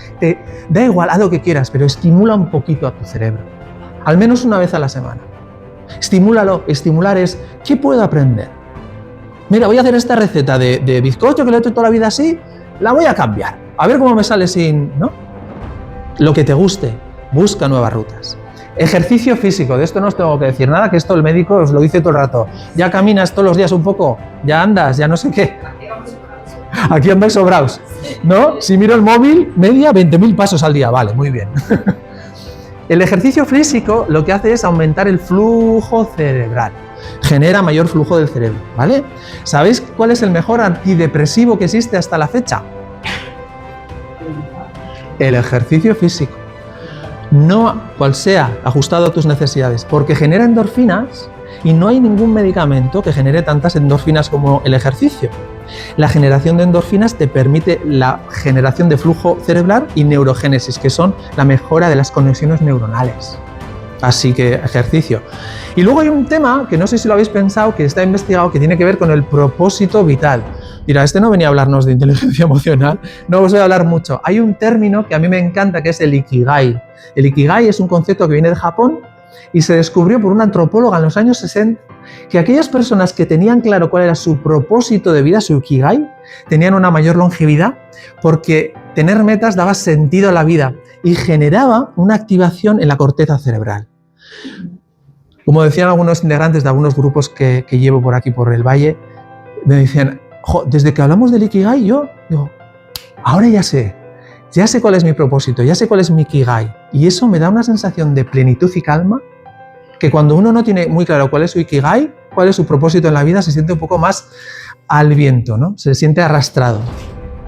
da igual, haz lo que quieras, pero estimula un poquito a tu cerebro. Al menos una vez a la semana. Estimúlalo. Estimular es, ¿qué puedo aprender? Mira, voy a hacer esta receta de bizcocho que lo he hecho toda la vida así, la voy a cambiar. A ver cómo me sale sin, ¿no? Lo que te guste, busca nuevas rutas. Ejercicio físico, de esto no os tengo que decir nada, que esto el médico os lo dice todo el rato. Ya caminas todos los días un poco, ya andas, ya no sé qué. Aquí andáis sobraos, ¿no? Si miro el móvil, media 20.000 pasos al día, vale, muy bien. El ejercicio físico lo que hace es aumentar el flujo cerebral, genera mayor flujo del cerebro, ¿vale? ¿Sabéis cuál es el mejor antidepresivo que existe hasta la fecha? El ejercicio físico. No cual sea, ajustado a tus necesidades, porque genera endorfinas y no hay ningún medicamento que genere tantas endorfinas como el ejercicio. La generación de endorfinas te permite la generación de flujo cerebral y neurogénesis, que son la mejora de las conexiones neuronales. Así que ejercicio. Y luego hay un tema que no sé si lo habéis pensado, que está investigado, que tiene que ver con el propósito vital. Mira, este no venía a hablarnos de inteligencia emocional, no os voy a hablar mucho. Hay un término que a mí me encanta, que es el Ikigai. El Ikigai es un concepto que viene de Japón y se descubrió por una antropóloga en los años 60, que aquellas personas que tenían claro cuál era su propósito de vida, su Ikigai, tenían una mayor longevidad, porque tener metas daba sentido a la vida y generaba una activación en la corteza cerebral. Como decían algunos integrantes de algunos grupos que llevo por aquí, por el valle, me decían, desde que hablamos del Ikigai, yo digo, ahora ya sé cuál es mi propósito, ya sé cuál es mi Ikigai. Y eso me da una sensación de plenitud y calma, que cuando uno no tiene muy claro cuál es su Ikigai, cuál es su propósito en la vida, se siente un poco más al viento, ¿no? Se siente arrastrado.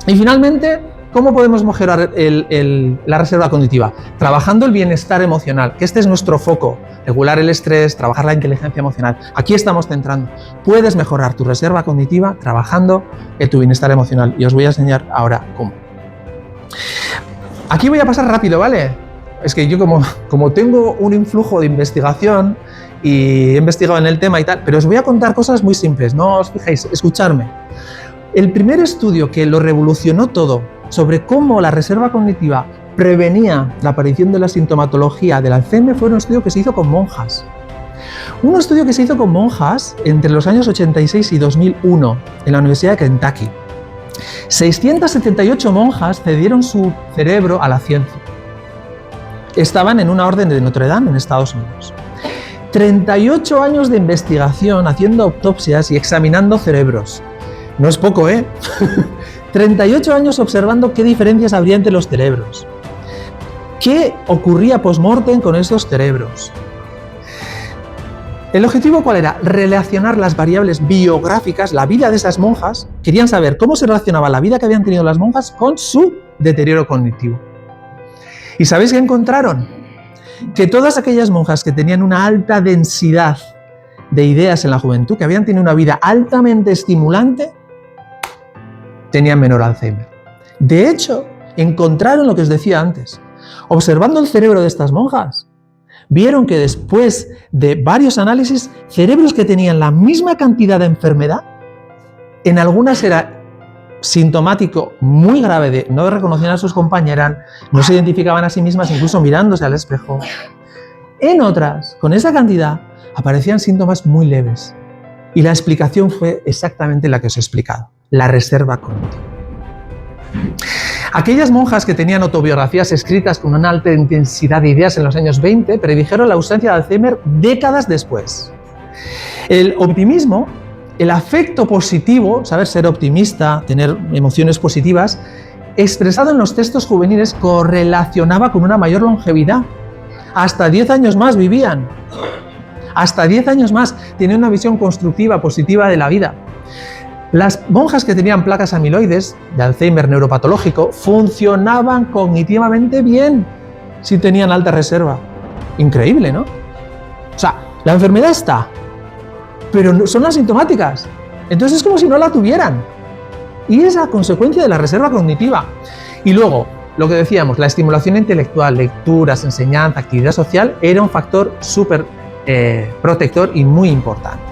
Y finalmente, ¿cómo podemos mejorar la reserva cognitiva? Trabajando el bienestar emocional, que este es nuestro foco. Regular el estrés, trabajar la inteligencia emocional. Aquí estamos centrando. Puedes mejorar tu reserva cognitiva trabajando en tu bienestar emocional. Y os voy a enseñar ahora cómo. Aquí voy a pasar rápido, ¿vale? Es que yo como tengo un influjo de investigación y he investigado en el tema y tal, pero os voy a contar cosas muy simples, no os fijéis, escuchadme. El primer estudio que lo revolucionó todo sobre cómo la reserva cognitiva prevenía la aparición de la sintomatología del Alzheimer fue un estudio que se hizo con monjas. Un estudio que se hizo con monjas entre los años 86 y 2001 en la Universidad de Kentucky. 678 monjas cedieron su cerebro a la ciencia. Estaban en una orden de Notre Dame en Estados Unidos. 38 años de investigación haciendo autopsias y examinando cerebros. No es poco, ¿eh? 38 años observando qué diferencias habría entre los cerebros. ¿Qué ocurría post-mortem con estos cerebros? ¿El objetivo cuál era? Relacionar las variables biográficas, la vida de esas monjas. Querían saber cómo se relacionaba la vida que habían tenido las monjas con su deterioro cognitivo. ¿Y sabéis qué encontraron? Que todas aquellas monjas que tenían una alta densidad de ideas en la juventud, que habían tenido una vida altamente estimulante, tenían menor Alzheimer. De hecho, encontraron lo que os decía antes. Observando el cerebro de estas monjas, vieron que después de varios análisis, cerebros que tenían la misma cantidad de enfermedad, en algunas era sintomático muy grave de no reconocían a sus compañeras, no se identificaban a sí mismas, incluso mirándose al espejo. En otras, con esa cantidad, aparecían síntomas muy leves. Y la explicación fue exactamente la que os he explicado, la reserva cognitiva. Aquellas monjas que tenían autobiografías escritas con una alta intensidad de ideas en los años 20 predijeron la ausencia de Alzheimer décadas después. El optimismo, el afecto positivo, saber ser optimista, tener emociones positivas, expresado en los textos juveniles correlacionaba con una mayor longevidad. Hasta 10 años más vivían. Hasta 10 años más tenían una visión constructiva, positiva de la vida. Las monjas que tenían placas amiloides de Alzheimer neuropatológico funcionaban cognitivamente bien si tenían alta reserva. Increíble, ¿no? O sea, la enfermedad está, pero son asintomáticas. Entonces es como si no la tuvieran. Y es la consecuencia de la reserva cognitiva. Y luego, lo que decíamos, la estimulación intelectual, lecturas, enseñanza, actividad social, era un factor súper protector y muy importante.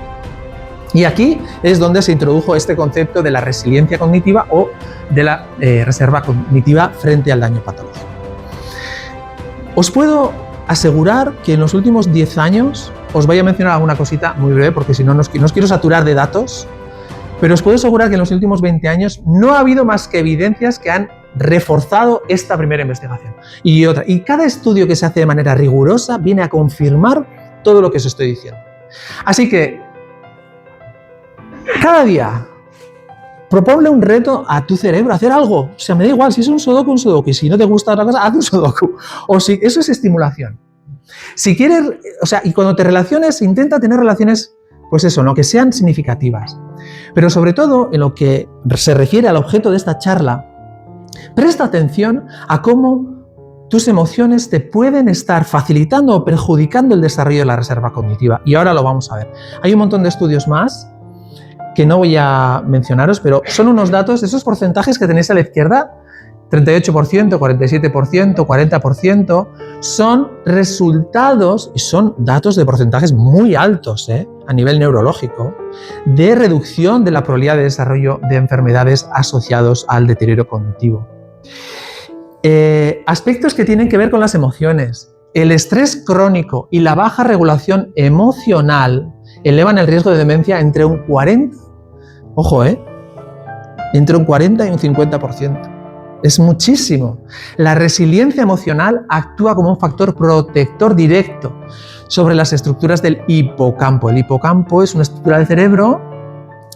Y aquí es donde se introdujo este concepto de la resiliencia cognitiva o de la reserva cognitiva frente al daño patológico. Os puedo asegurar que en los últimos 10 años, os voy a mencionar alguna cosita muy breve porque si no, no os quiero saturar de datos, pero os puedo asegurar que en los últimos 20 años no ha habido más que evidencias que han reforzado esta primera investigación. Y cada estudio que se hace de manera rigurosa viene a confirmar todo lo que os estoy diciendo. Así que, cada día, proponle un reto a tu cerebro, hacer algo. O sea, me da igual, si es un sudoku, y si no te gusta otra cosa, haz un sudoku. O si eso es estimulación. Si quieres, o sea, y cuando te relaciones, intenta tener relaciones, pues eso, ¿no? Que sean significativas. Pero sobre todo, en lo que se refiere al objeto de esta charla, presta atención a cómo tus emociones te pueden estar facilitando o perjudicando el desarrollo de la reserva cognitiva. Y ahora lo vamos a ver. Hay un montón de estudios más que no voy a mencionaros, pero son unos datos, esos porcentajes que tenéis a la izquierda, 38%, 47%, 40%, son resultados, y son datos de porcentajes muy altos a nivel neurológico, de reducción de la probabilidad de desarrollo de enfermedades asociados al deterioro cognitivo. Aspectos que tienen que ver con las emociones. El estrés crónico y la baja regulación emocional elevan el riesgo de demencia entre un 40%, ojo, entre un 40 y un 50%. Es muchísimo. La resiliencia emocional actúa como un factor protector directo sobre las estructuras del hipocampo. El hipocampo es una estructura del cerebro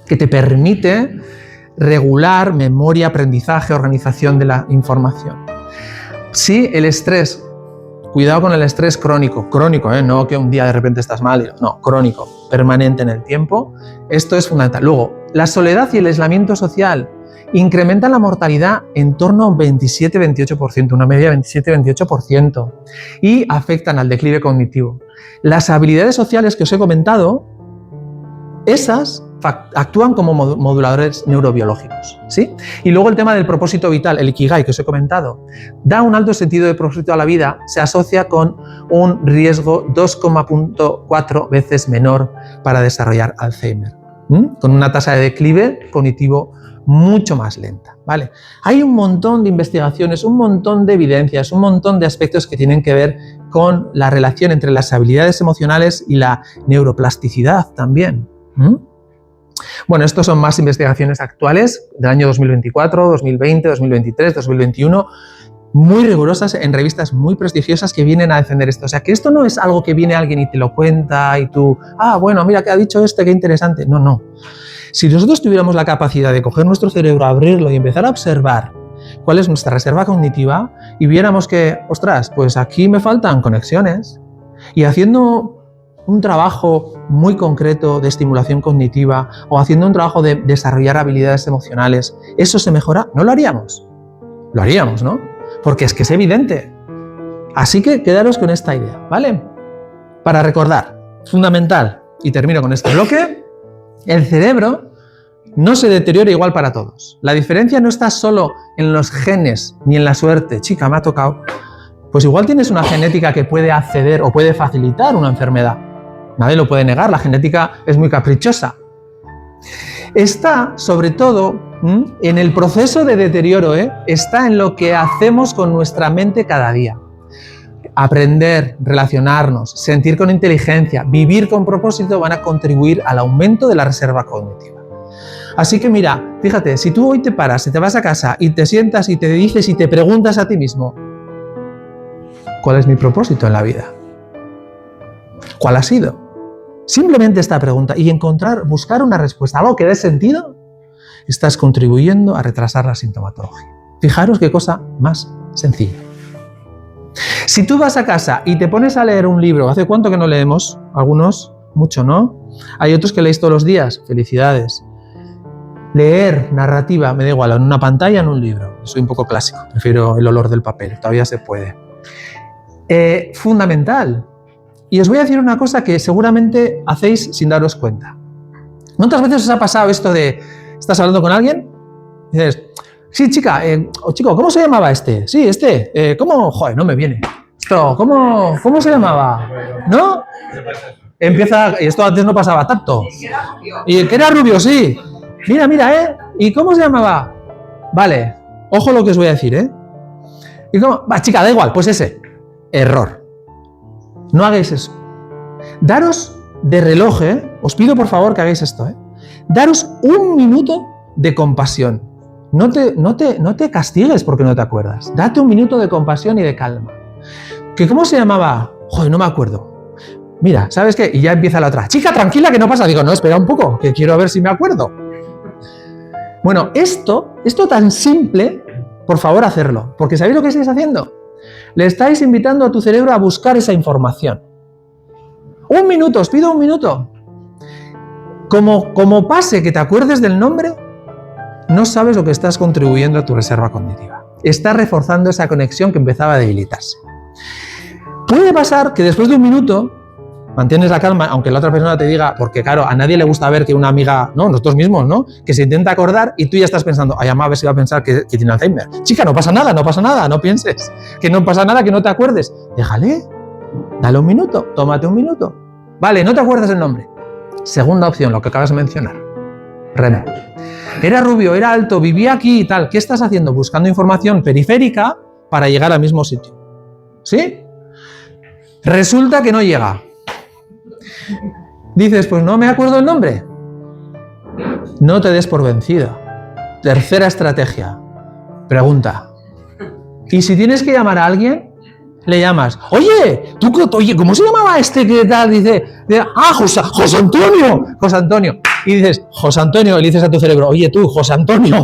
que te permite regular memoria, aprendizaje, organización de la información. Sí, el estrés, cuidado con el estrés crónico, no que un día de repente estás mal, no, crónico, permanente en el tiempo, esto es fundamental. Luego, la soledad y el aislamiento social incrementan la mortalidad en torno a un 27-28%, una media de 27-28%, y afectan al declive cognitivo. Las habilidades sociales que os he comentado, esas actúan como moduladores neurobiológicos, ¿sí? Y luego el tema del propósito vital, el Ikigai que os he comentado, da un alto sentido de propósito a la vida, se asocia con un riesgo 2,4 veces menor para desarrollar Alzheimer, con una tasa de declive cognitivo mucho más lenta, ¿vale? Hay un montón de investigaciones, un montón de evidencias, un montón de aspectos que tienen que ver con la relación entre las habilidades emocionales y la neuroplasticidad también. Bueno, estos son más investigaciones actuales del año 2024, 2020, 2023, 2021, muy rigurosas en revistas muy prestigiosas que vienen a defender esto. O sea, que esto no es algo que viene alguien y te lo cuenta y tú, bueno, mira que ha dicho qué interesante. No, no. Si nosotros tuviéramos la capacidad de coger nuestro cerebro, abrirlo y empezar a observar cuál es nuestra reserva cognitiva y viéramos que, ostras, pues aquí me faltan conexiones y haciendo un trabajo muy concreto de estimulación cognitiva o haciendo un trabajo de desarrollar habilidades emocionales, ¿eso se mejora? ¿No lo haríamos? Lo haríamos, ¿no? Porque es que es evidente. Así que quedaros con esta idea, ¿vale? Para recordar, fundamental, y termino con este bloque, el cerebro no se deteriora igual para todos. La diferencia no está solo en los genes ni en la suerte. Chica, me ha tocado. Pues igual tienes una genética que puede acceder o puede facilitar una enfermedad. Nadie lo puede negar, la genética es muy caprichosa. Está, sobre todo, en el proceso de deterioro, está en lo que hacemos con nuestra mente cada día. Aprender, relacionarnos, sentir con inteligencia, vivir con propósito van a contribuir al aumento de la reserva cognitiva. Así que mira, fíjate, si tú hoy te paras, si te vas a casa y te sientas y te dices y te preguntas a ti mismo, ¿cuál es mi propósito en la vida? ¿Cuál ha sido? Simplemente esta pregunta y buscar una respuesta, algo que dé sentido, estás contribuyendo a retrasar la sintomatología. Fijaros qué cosa más sencilla. Si tú vas a casa y te pones a leer un libro, ¿hace cuánto que no leemos? Algunos, mucho, ¿no? Hay otros que leéis todos los días, felicidades. Leer narrativa, me da igual, en una pantalla, en un libro. Soy un poco clásico, prefiero el olor del papel, todavía se puede. Fundamental. Y os voy a decir una cosa que seguramente hacéis sin daros cuenta. ¿Cuántas veces os ha pasado esto de, estás hablando con alguien y dices, sí, chica, o chico, ¿cómo se llamaba este? Sí, este, ¿cómo? Joder, no me viene. Esto, ¿cómo se llamaba? ¿No? Empieza, y esto antes no pasaba tanto. Y el que era rubio, sí. Mira, ¿y cómo se llamaba? Vale, ojo lo que os voy a decir, ¿Y cómo? Va, chica, da igual, pues ese. Error. No hagáis eso. Daros de reloj, os pido por favor que hagáis esto, Daros un minuto de compasión. No te castigues porque no te acuerdas. Date un minuto de compasión y de calma. ¿Que cómo se llamaba? Joder, no me acuerdo. Mira, ¿sabes qué? Y ya empieza la otra. Chica, tranquila, que no pasa. Digo, no, espera un poco, que quiero ver si me acuerdo. Bueno, esto tan simple, por favor, hacerlo. Porque ¿sabéis lo que estáis haciendo? Le estáis invitando a tu cerebro a buscar esa información. Un minuto, os pido un minuto. Como pase que te acuerdes del nombre, no sabes lo que estás contribuyendo a tu reserva cognitiva. Estás reforzando esa conexión que empezaba a debilitarse. Puede pasar que después de un minuto mantienes la calma, aunque la otra persona te diga, porque claro, a nadie le gusta ver que una amiga, no, nosotros mismos, ¿no? Que se intenta acordar y tú ya estás pensando, ay, a ver si va a pensar que tiene Alzheimer. Chica, no pasa nada, no pienses. Que no pasa nada, que no te acuerdes. Déjale, dale un minuto, tómate un minuto. Vale, no te acuerdas el nombre. Segunda opción, lo que acabas de mencionar. Remo. Era rubio, era alto, vivía aquí y tal. ¿Qué estás haciendo? Buscando información periférica para llegar al mismo sitio. ¿Sí? Resulta que no llega. Dices, pues no me acuerdo el nombre. No te des por vencido. Tercera estrategia. Pregunta. Y si tienes que llamar a alguien, le llamas. Oye, ¿cómo se llamaba este que tal? Dice, José Antonio. Y dices, José Antonio, y le dices a tu cerebro, oye tú, José Antonio.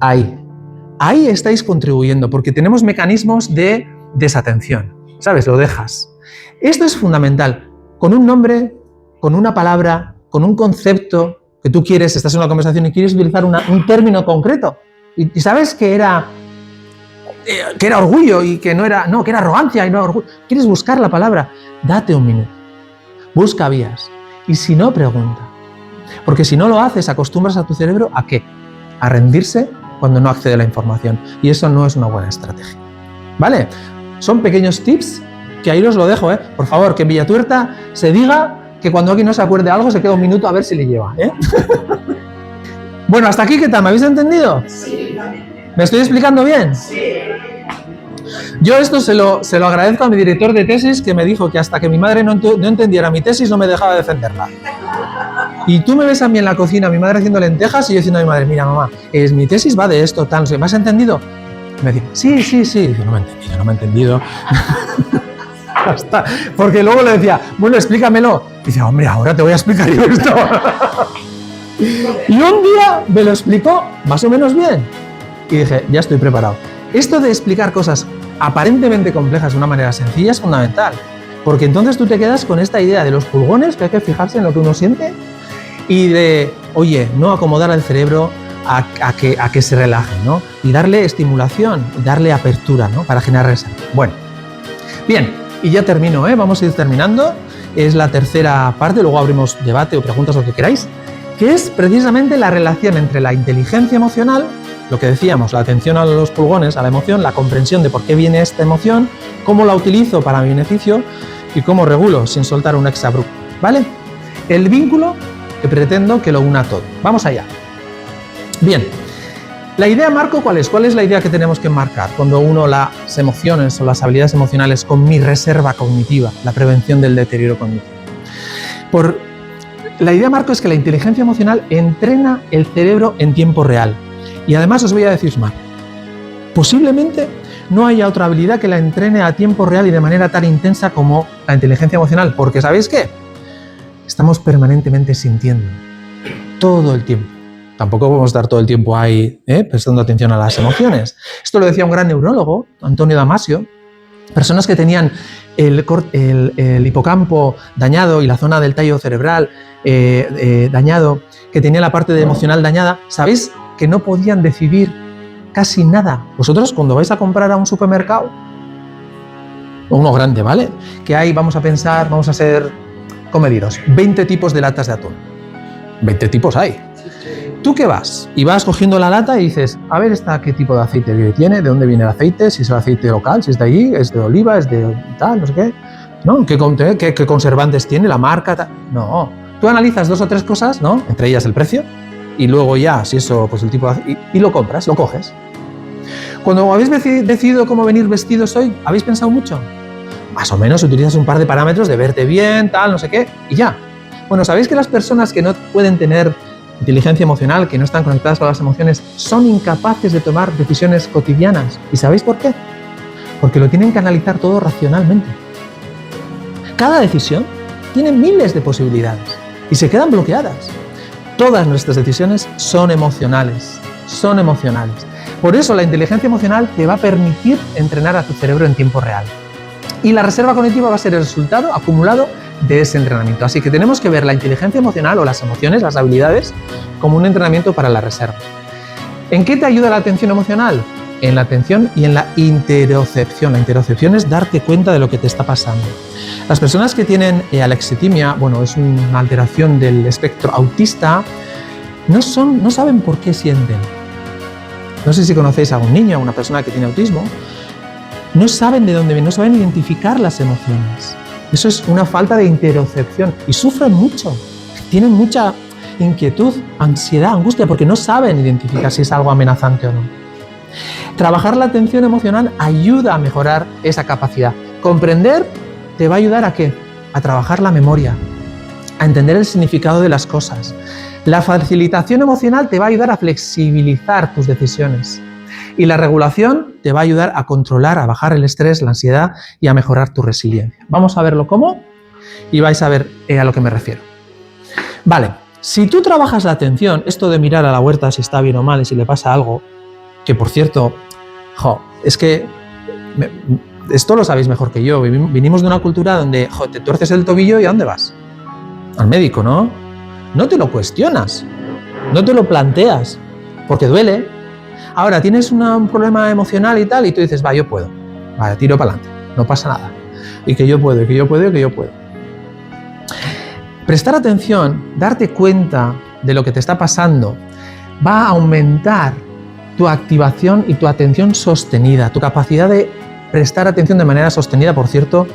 Ahí estáis contribuyendo, porque tenemos mecanismos de desatención. ¿Sabes? Lo dejas. Esto es fundamental. Con un nombre, con una palabra, con un concepto que tú quieres, estás en una conversación y quieres utilizar un término concreto. Y sabes que era orgullo y que no era, que era arrogancia y no orgullo. Quieres buscar la palabra, date un minuto. Busca vías. Y si no, pregunta. Porque si no lo haces, acostumbras a tu cerebro ¿a qué? A rendirse cuando no accede a la información. Y eso no es una buena estrategia. ¿Vale? Son pequeños tips que ahí os lo dejo, Por favor, que en Villatuerta se diga que cuando alguien no se acuerde de algo se queda un minuto a ver si le lleva, Bueno, hasta aquí, ¿qué tal? ¿Me habéis entendido? Sí. ¿Me estoy explicando bien? Sí. Yo esto se lo agradezco a mi director de tesis, que me dijo que hasta que mi madre no entendiera mi tesis no me dejaba defenderla. Y tú me ves a mí en la cocina, mi madre haciendo lentejas y yo diciendo a mi madre, mira mamá, mi tesis va de esto, tal, ¿me has entendido? Me dice, sí. Digo, no me he entendido. Hasta, porque luego le decía, bueno, explícamelo. Y dice, hombre, ahora te voy a explicar yo esto. Y un día me lo explicó más o menos bien. Y dije, ya estoy preparado. Esto de explicar cosas aparentemente complejas de una manera sencilla es fundamental. Porque entonces tú te quedas con esta idea de los pulgones, que hay que fijarse en lo que uno siente, y de, oye, no acomodar al cerebro a que se relaje, ¿no? Y darle estimulación, darle apertura, ¿no? Para generar reserva. Bueno, bien. Y ya termino, vamos a ir terminando. Es la tercera parte, luego abrimos debate o preguntas, lo que queráis. que es precisamente la relación entre la inteligencia emocional, lo que decíamos, la atención a los pulgones, a la emoción, la comprensión de por qué viene esta emoción, cómo la utilizo para mi beneficio y cómo regulo sin soltar un exabrupto, ¿vale? El vínculo que pretendo que lo una todo. Vamos allá. Bien, la idea marco, ¿cuál es? ¿Cuál es la idea que tenemos que marcar cuando uno las emociones o las habilidades emocionales con mi reserva cognitiva, la prevención del deterioro cognitivo? La idea marco es que la inteligencia emocional entrena el cerebro en tiempo real. Y además os voy a decir más. Posiblemente no haya otra habilidad que la entrene a tiempo real y de manera tan intensa como la inteligencia emocional. Porque ¿sabéis qué? Estamos permanentemente sintiendo. Todo el tiempo. Tampoco podemos estar todo el tiempo ahí prestando atención a las emociones. Esto lo decía un gran neurólogo, Antonio Damasio. Personas que tenían el hipocampo dañado y la zona del tallo cerebral dañado, que tenía la parte emocional dañada, ¿sabéis que no podían decidir casi nada? Vosotros cuando vais a comprar a un supermercado, uno grande, ¿vale? Que hay, vamos a ser comedidos, 20 tipos de latas de atún. 20 tipos hay. ¿Tú qué vas? Y vas cogiendo la lata y dices, a ver qué tipo de aceite tiene, de dónde viene el aceite, si es el aceite local, si es de allí, es de oliva, es de tal, no sé qué, ¿no? ¿Qué conservantes tiene, la marca, tal? No. Tú analizas 2 o 3 cosas, ¿no? Entre ellas el precio, y luego ya, si eso, pues el tipo de... Y lo compras, lo coges. Cuando habéis decidido cómo venir vestidos hoy, ¿habéis pensado mucho? Más o menos utilizas un par de parámetros de verte bien, tal, no sé qué, y ya. Bueno, ¿sabéis que las personas que no pueden tener inteligencia emocional, que no están conectadas con las emociones, son incapaces de tomar decisiones cotidianas? ¿Y sabéis por qué? Porque lo tienen que analizar todo racionalmente. Cada decisión tiene miles de posibilidades y se quedan bloqueadas. Todas nuestras decisiones son emocionales, son emocionales. Por eso la inteligencia emocional te va a permitir entrenar a tu cerebro en tiempo real. Y la reserva cognitiva va a ser el resultado acumulado de ese entrenamiento. Así que tenemos que ver la inteligencia emocional o las emociones, las habilidades, como un entrenamiento para la reserva. ¿En qué te ayuda la atención emocional? En la atención y en la interocepción. La interocepción es darte cuenta de lo que te está pasando. Las personas que tienen alexitimia, bueno, es una alteración del espectro autista, no saben por qué sienten. No sé si conocéis a un niño, a una persona que tiene autismo, no saben de dónde vienen, no saben identificar las emociones. Eso es una falta de interocepción y sufren mucho, tienen mucha inquietud, ansiedad, angustia, porque no saben identificar si es algo amenazante o no. Trabajar la atención emocional ayuda a mejorar esa capacidad. Comprender te va a ayudar ¿a qué? A trabajar la memoria, a entender el significado de las cosas. La facilitación emocional te va a ayudar a flexibilizar tus decisiones. Y la regulación te va a ayudar a controlar, a bajar el estrés, la ansiedad y a mejorar tu resiliencia. Vamos a verlo cómo y vais a ver a lo que me refiero. Vale, si tú trabajas la atención, esto de mirar a la huerta si está bien o mal y si le pasa algo, que por cierto, es que esto lo sabéis mejor que yo, vinimos de una cultura donde te tuerces el tobillo y ¿a dónde vas? Al médico, ¿no? No te lo cuestionas, no te lo planteas, porque duele. Ahora, tienes un problema emocional y tal, y tú dices, va, yo puedo. Vale, tiro para adelante, no pasa nada. Y que yo puedo, y que yo puedo, y que yo puedo. Prestar atención, darte cuenta de lo que te está pasando, va a aumentar tu activación y tu atención sostenida, tu capacidad de prestar atención de manera sostenida. Por cierto,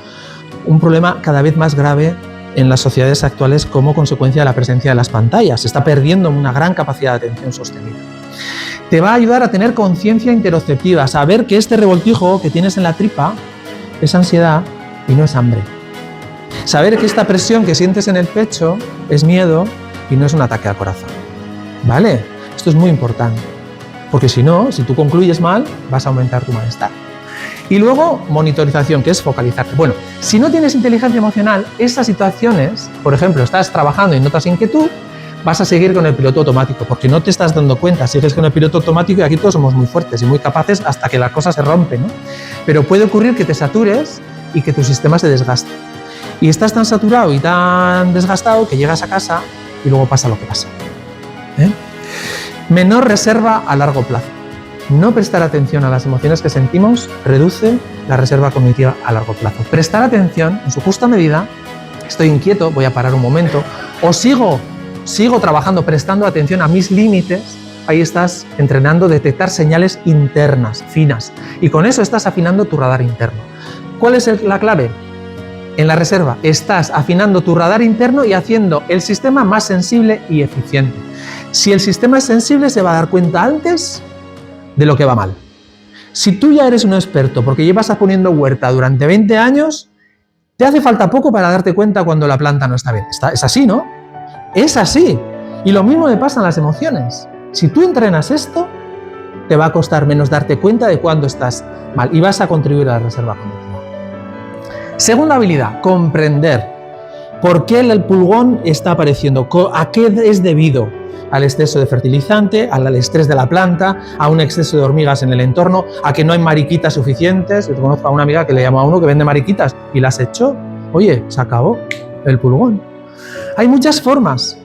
un problema cada vez más grave en las sociedades actuales como consecuencia de la presencia de las pantallas. Se está perdiendo una gran capacidad de atención sostenida. Te va a ayudar a tener conciencia interoceptiva, a saber que este revoltijo que tienes en la tripa es ansiedad y no es hambre. Saber que esta presión que sientes en el pecho es miedo y no es un ataque al corazón. ¿Vale? Esto es muy importante, porque si no, si tú concluyes mal, vas a aumentar tu malestar. Y luego, monitorización, que es focalizarte. Bueno, si no tienes inteligencia emocional, esas situaciones, por ejemplo, estás trabajando y notas inquietud, vas a seguir con el piloto automático, porque no te estás dando cuenta, sigues con el piloto automático y aquí todos somos muy fuertes y muy capaces hasta que la cosa se rompe, ¿no? Pero puede ocurrir que te satures y que tu sistema se desgaste. Y estás tan saturado y tan desgastado que llegas a casa y luego pasa lo que pasa. Menor reserva a largo plazo. No prestar atención a las emociones que sentimos reduce la reserva cognitiva a largo plazo. Prestar atención en su justa medida, estoy inquieto, voy a parar un momento, o sigo sigo trabajando, prestando atención a mis límites, ahí estás entrenando a detectar señales internas, finas. Y con eso estás afinando tu radar interno. ¿Cuál es la clave? En la reserva estás afinando tu radar interno y haciendo el sistema más sensible y eficiente. Si el sistema es sensible, se va a dar cuenta antes de lo que va mal. Si tú ya eres un experto porque llevas poniendo huerta durante 20 años, te hace falta poco para darte cuenta cuando la planta no está bien. Es así, ¿no? Es así. Y lo mismo le pasa a las emociones. Si tú entrenas esto, te va a costar menos darte cuenta de cuando estás mal y vas a contribuir a la reserva cognitiva. Segunda habilidad, comprender por qué el pulgón está apareciendo, a qué es debido, al exceso de fertilizante, al estrés de la planta, a un exceso de hormigas en el entorno, a que no hay mariquitas suficientes. Yo conozco a una amiga que le llamó a uno que vende mariquitas y las echó. Oye, se acabó el pulgón. Hay muchas formas.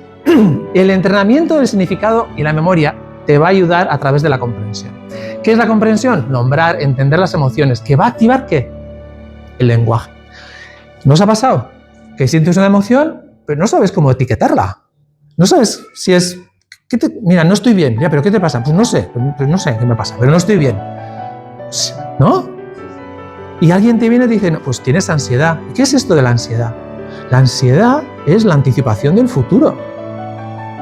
El entrenamiento del significado y la memoria te va a ayudar a través de la comprensión. ¿Qué es la comprensión? Nombrar, entender las emociones. ¿Que va a activar qué? El lenguaje. ¿No os ha pasado que sientes una emoción, pero no sabes cómo etiquetarla? No sabes si es... mira, no estoy bien. Ya, ¿pero qué te pasa? Pues no sé qué me pasa, pero no estoy bien. ¿No? Y alguien te viene y te dice, no, pues tienes ansiedad. ¿Qué es esto de la ansiedad? La ansiedad es la anticipación del futuro.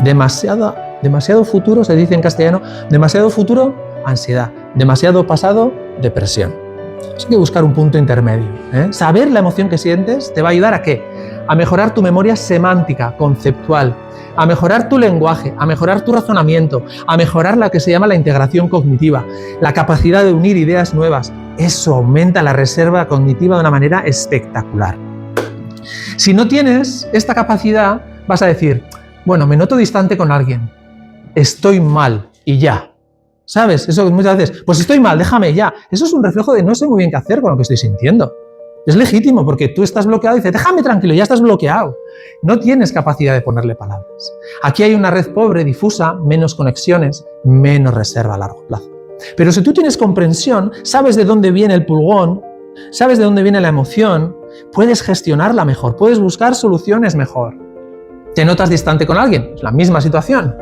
Demasiado futuro, se dice en castellano, demasiado futuro, ansiedad. Demasiado pasado, depresión. Hay que buscar un punto intermedio. Saber la emoción que sientes te va a ayudar ¿a qué? A mejorar tu memoria semántica, conceptual, a mejorar tu lenguaje, a mejorar tu razonamiento, a mejorar la que se llama la integración cognitiva, la capacidad de unir ideas nuevas. Eso aumenta la reserva cognitiva de una manera espectacular. Si no tienes esta capacidad, vas a decir, bueno, me noto distante con alguien, estoy mal y ya. ¿Sabes? Eso muchas veces, pues estoy mal, déjame ya. Eso es un reflejo de no sé muy bien qué hacer con lo que estoy sintiendo. Es legítimo porque tú estás bloqueado y dices, déjame tranquilo, ya estás bloqueado. No tienes capacidad de ponerle palabras. Aquí hay una red pobre, difusa, menos conexiones, menos reserva a largo plazo. Pero si tú tienes comprensión, sabes de dónde viene el pulgón, sabes de dónde viene la emoción, puedes gestionarla mejor, puedes buscar soluciones mejor. ¿Te notas distante con alguien? Es la misma situación.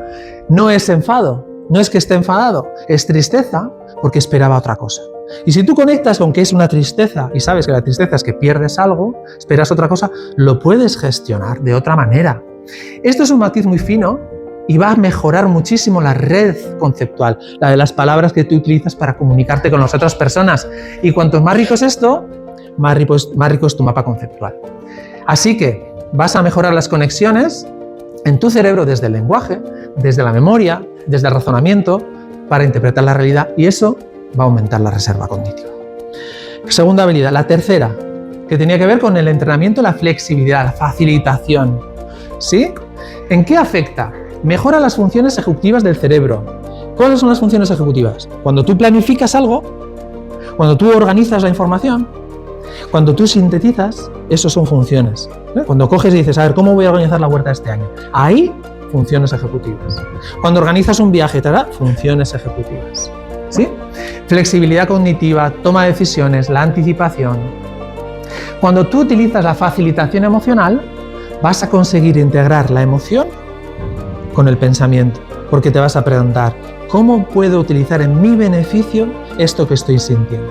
No es enfado. No es que esté enfadado, es tristeza porque esperaba otra cosa. Y si tú conectas con que es una tristeza y sabes que la tristeza es que pierdes algo, esperas otra cosa, lo puedes gestionar de otra manera. Esto es un matiz muy fino y va a mejorar muchísimo la red conceptual, la de las palabras que tú utilizas para comunicarte con las otras personas. Y cuanto más rico es esto, más rico es tu mapa conceptual. Así que vas a mejorar las conexiones en tu cerebro desde el lenguaje, desde la memoria, desde el razonamiento, para interpretar la realidad, y eso va a aumentar la reserva cognitiva. Segunda habilidad, la tercera, que tenía que ver con el entrenamiento, la flexibilidad, la facilitación. ¿Sí? ¿En qué afecta? Mejora las funciones ejecutivas del cerebro. ¿Cuáles son las funciones ejecutivas? Cuando tú planificas algo, cuando tú organizas la información, cuando tú sintetizas, eso son funciones. Cuando coges y dices, a ver, ¿cómo voy a organizar la huerta este año? Ahí, funciones ejecutivas. Cuando organizas un viaje, te hará funciones ejecutivas. ¿Sí? Flexibilidad cognitiva, toma de decisiones, la anticipación. Cuando tú utilizas la facilitación emocional, vas a conseguir integrar la emoción con el pensamiento, porque te vas a preguntar, ¿cómo puedo utilizar en mi beneficio esto que estoy sintiendo?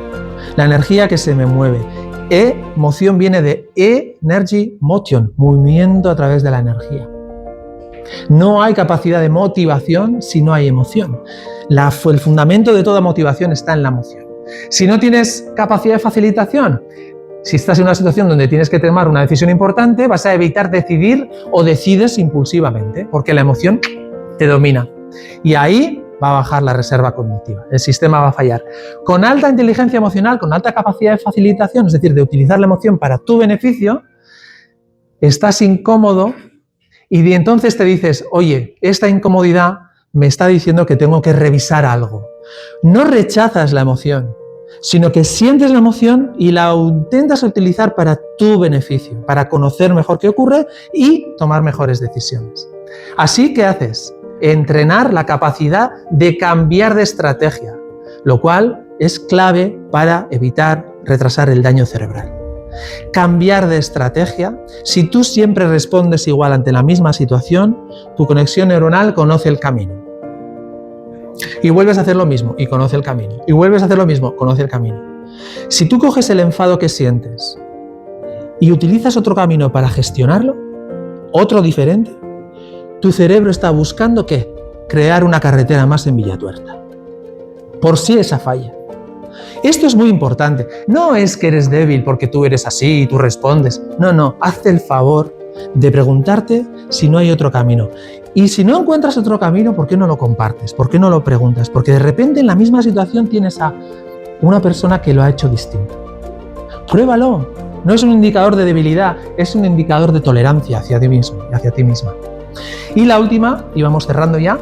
La energía que se me mueve. Emoción viene de energy motion, movimiento a través de la energía. No hay capacidad de motivación si no hay emoción. El fundamento de toda motivación está en la emoción. Si no tienes capacidad de facilitación, si estás en una situación donde tienes que tomar una decisión importante, vas a evitar decidir o decides impulsivamente, porque la emoción te domina. Y ahí va a bajar la reserva cognitiva, el sistema va a fallar. Con alta inteligencia emocional, con alta capacidad de facilitación, es decir, de utilizar la emoción para tu beneficio, estás incómodo y entonces te dices, oye, esta incomodidad me está diciendo que tengo que revisar algo. No rechazas la emoción, sino que sientes la emoción y la intentas utilizar para tu beneficio, para conocer mejor qué ocurre y tomar mejores decisiones. Así que haces entrenar la capacidad de cambiar de estrategia, lo cual es clave para evitar retrasar el daño cerebral. cambiar de estrategia. Si tú siempre respondes igual ante la misma situación, tu conexión neuronal conoce el camino. Y vuelves a hacer lo mismo y conoce el camino. Y vuelves a hacer lo mismo, conoce el camino. Si tú coges el enfado que sientes y utilizas otro camino para gestionarlo, otro diferente, tu cerebro está buscando ¿qué? Crear una carretera más en Villatuerta. Por si esa falla. Esto es muy importante. No es que eres débil porque tú eres así y tú respondes. No. Hazte el favor de preguntarte si no hay otro camino. Y si no encuentras otro camino, ¿por qué no lo compartes? ¿Por qué no lo preguntas? Porque de repente en la misma situación tienes a una persona que lo ha hecho distinto. Pruébalo. No es un indicador de debilidad, es un indicador de tolerancia hacia ti mismo y hacia ti misma. Y la última, y vamos cerrando ya,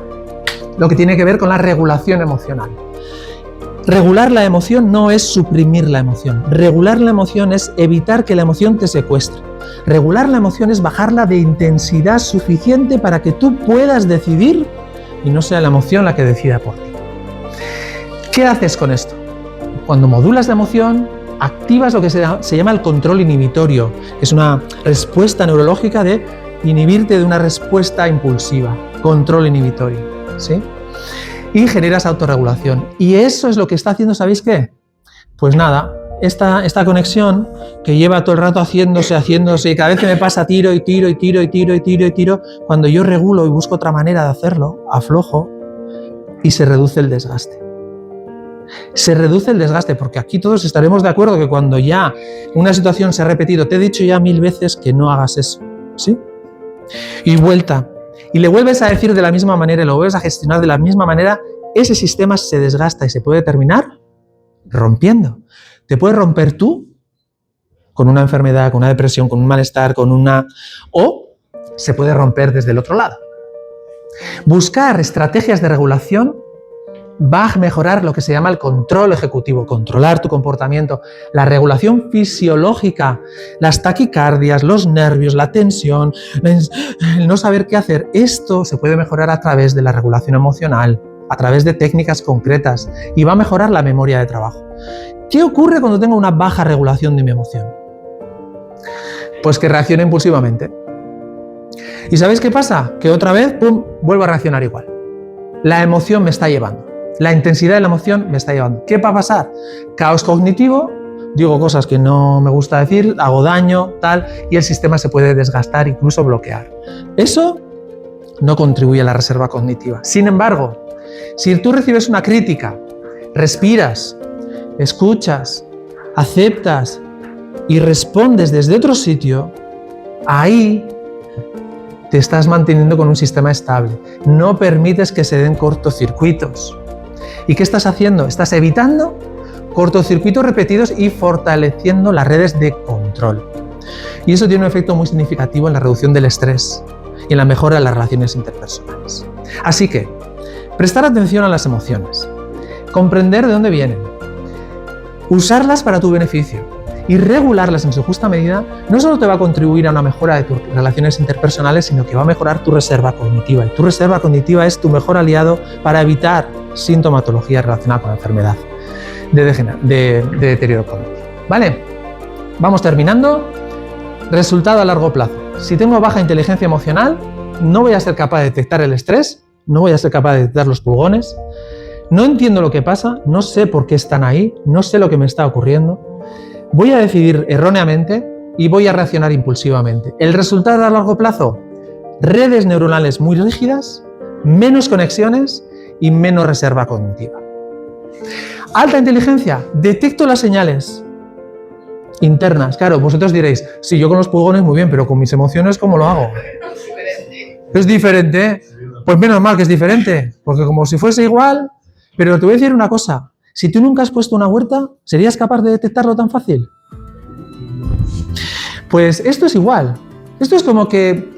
lo que tiene que ver con la regulación emocional. Regular la emoción no es suprimir la emoción. Regular la emoción es evitar que la emoción te secuestre. Regular la emoción es bajarla de intensidad suficiente para que tú puedas decidir y no sea la emoción la que decida por ti. ¿Qué haces con esto? Cuando modulas la emoción, activas lo que se llama el control inhibitorio. Es una respuesta neurológica de inhibirte de una respuesta impulsiva. Control inhibitorio, ¿sí? Y generas autorregulación. Y eso es lo que está haciendo, ¿sabéis qué? Pues nada, esta conexión que lleva todo el rato haciéndose, y cada vez que me pasa tiro, cuando yo regulo y busco otra manera de hacerlo, aflojo y se reduce el desgaste. Se reduce el desgaste, porque aquí todos estaremos de acuerdo que cuando ya una situación se ha repetido, te he dicho ya 1000 veces que no hagas eso, ¿sí? Y vuelta. Y le vuelves a decir de la misma manera y lo vuelves a gestionar de la misma manera, ese sistema se desgasta y se puede terminar rompiendo. Te puedes romper tú con una enfermedad, con una depresión, con un malestar, o se puede romper desde el otro lado. Buscar estrategias de regulación va a mejorar lo que se llama el control ejecutivo, controlar tu comportamiento, la regulación fisiológica, las taquicardias, los nervios, la tensión, el no saber qué hacer. Esto se puede mejorar a través de la regulación emocional, a través de técnicas concretas y va a mejorar la memoria de trabajo. ¿Qué ocurre cuando tengo una baja regulación de mi emoción? Pues que reaccione impulsivamente. ¿Y sabéis qué pasa? Que otra vez, ¡pum!, vuelvo a reaccionar igual. La emoción me está llevando. La intensidad de la emoción me está llevando. ¿Qué va a pasar? Caos cognitivo, digo cosas que no me gusta decir, hago daño, tal, y el sistema se puede desgastar, incluso bloquear. Eso no contribuye a la reserva cognitiva. Sin embargo, si tú recibes una crítica, respiras, escuchas, aceptas y respondes desde otro sitio, ahí te estás manteniendo con un sistema estable. No permites que se den cortocircuitos. ¿Y qué estás haciendo? Estás evitando cortocircuitos repetidos y fortaleciendo las redes de control. Y eso tiene un efecto muy significativo en la reducción del estrés y en la mejora de las relaciones interpersonales. Así que, prestar atención a las emociones, comprender de dónde vienen, usarlas para tu beneficio y regularlas en su justa medida, no solo te va a contribuir a una mejora de tus relaciones interpersonales, sino que va a mejorar tu reserva cognitiva. Y tu reserva cognitiva es tu mejor aliado para evitar sintomatología relacionada con la enfermedad de deterioro cognitivo. ¿Vale? Vamos terminando. Resultado a largo plazo. Si tengo baja inteligencia emocional, no voy a ser capaz de detectar el estrés, no voy a ser capaz de detectar los pulgones, no entiendo lo que pasa, no sé por qué están ahí, no sé lo que me está ocurriendo. Voy a decidir erróneamente y voy a reaccionar impulsivamente. El resultado a largo plazo, redes neuronales muy rígidas, menos conexiones y menos reserva cognitiva. Alta inteligencia, detecto las señales internas. Claro, vosotros diréis, sí, yo con los pulgones muy bien, pero con mis emociones, ¿cómo lo hago? ¿Es diferente? Pues menos mal que es diferente, porque como si fuese igual, pero te voy a decir una cosa. Si tú nunca has puesto una huerta, ¿serías capaz de detectarlo tan fácil? Pues esto es igual. Esto es como que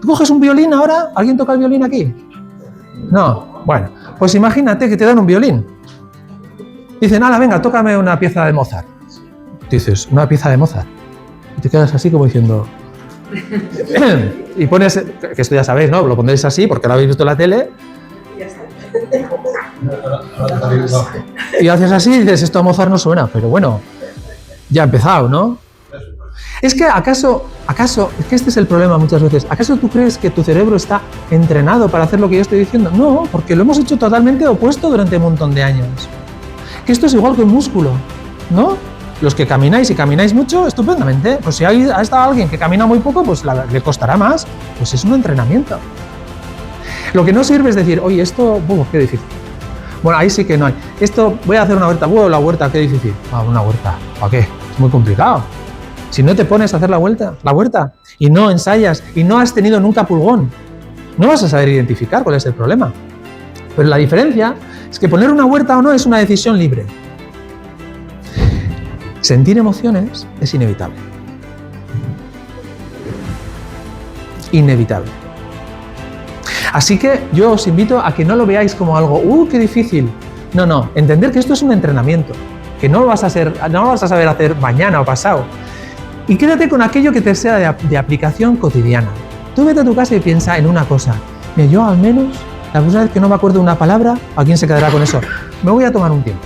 tú coges un violín ahora, ¿alguien toca el violín aquí? No. Bueno, pues imagínate que te dan un violín. Dicen, hala, venga, tócame una pieza de Mozart. Dices, ¿una pieza de Mozart? Y te quedas así como diciendo... y pones, que esto ya sabéis, ¿no? Lo pondréis así porque lo habéis visto en la tele. Y haces así y dices, esto a Mozart no suena, pero bueno, ya ha empezado, ¿no? Es que acaso, es que este es el problema muchas veces, ¿acaso tú crees que tu cerebro está entrenado para hacer lo que yo estoy diciendo? No, porque lo hemos hecho totalmente opuesto durante un montón de años. Que esto es igual que un músculo, ¿no? Los que camináis y camináis mucho, estupendamente. Pues si ha estado alguien que camina muy poco, pues le costará más. Pues es un entrenamiento. Lo que no sirve es decir, oye, esto, qué difícil. Bueno, ahí sí que no hay. Esto, voy a hacer una huerta. La huerta, qué difícil. Una huerta, ¿para qué? Es muy complicado. Si no te pones a hacer la huerta, y no ensayas, y no has tenido nunca pulgón, no vas a saber identificar cuál es el problema. Pero la diferencia es que poner una huerta o no es una decisión libre. Sentir emociones es inevitable. Inevitable. Así que yo os invito a que no lo veáis como algo, qué difícil. No, entender que esto es un entrenamiento, que no lo vas a saber hacer mañana o pasado. Y quédate con aquello que te sea de aplicación cotidiana. Tú vete a tu casa y piensa en una cosa. Mira, yo al menos, la próxima vez que no me acuerdo de una palabra, ¿a quién se quedará con eso? Me voy a tomar un tiempo.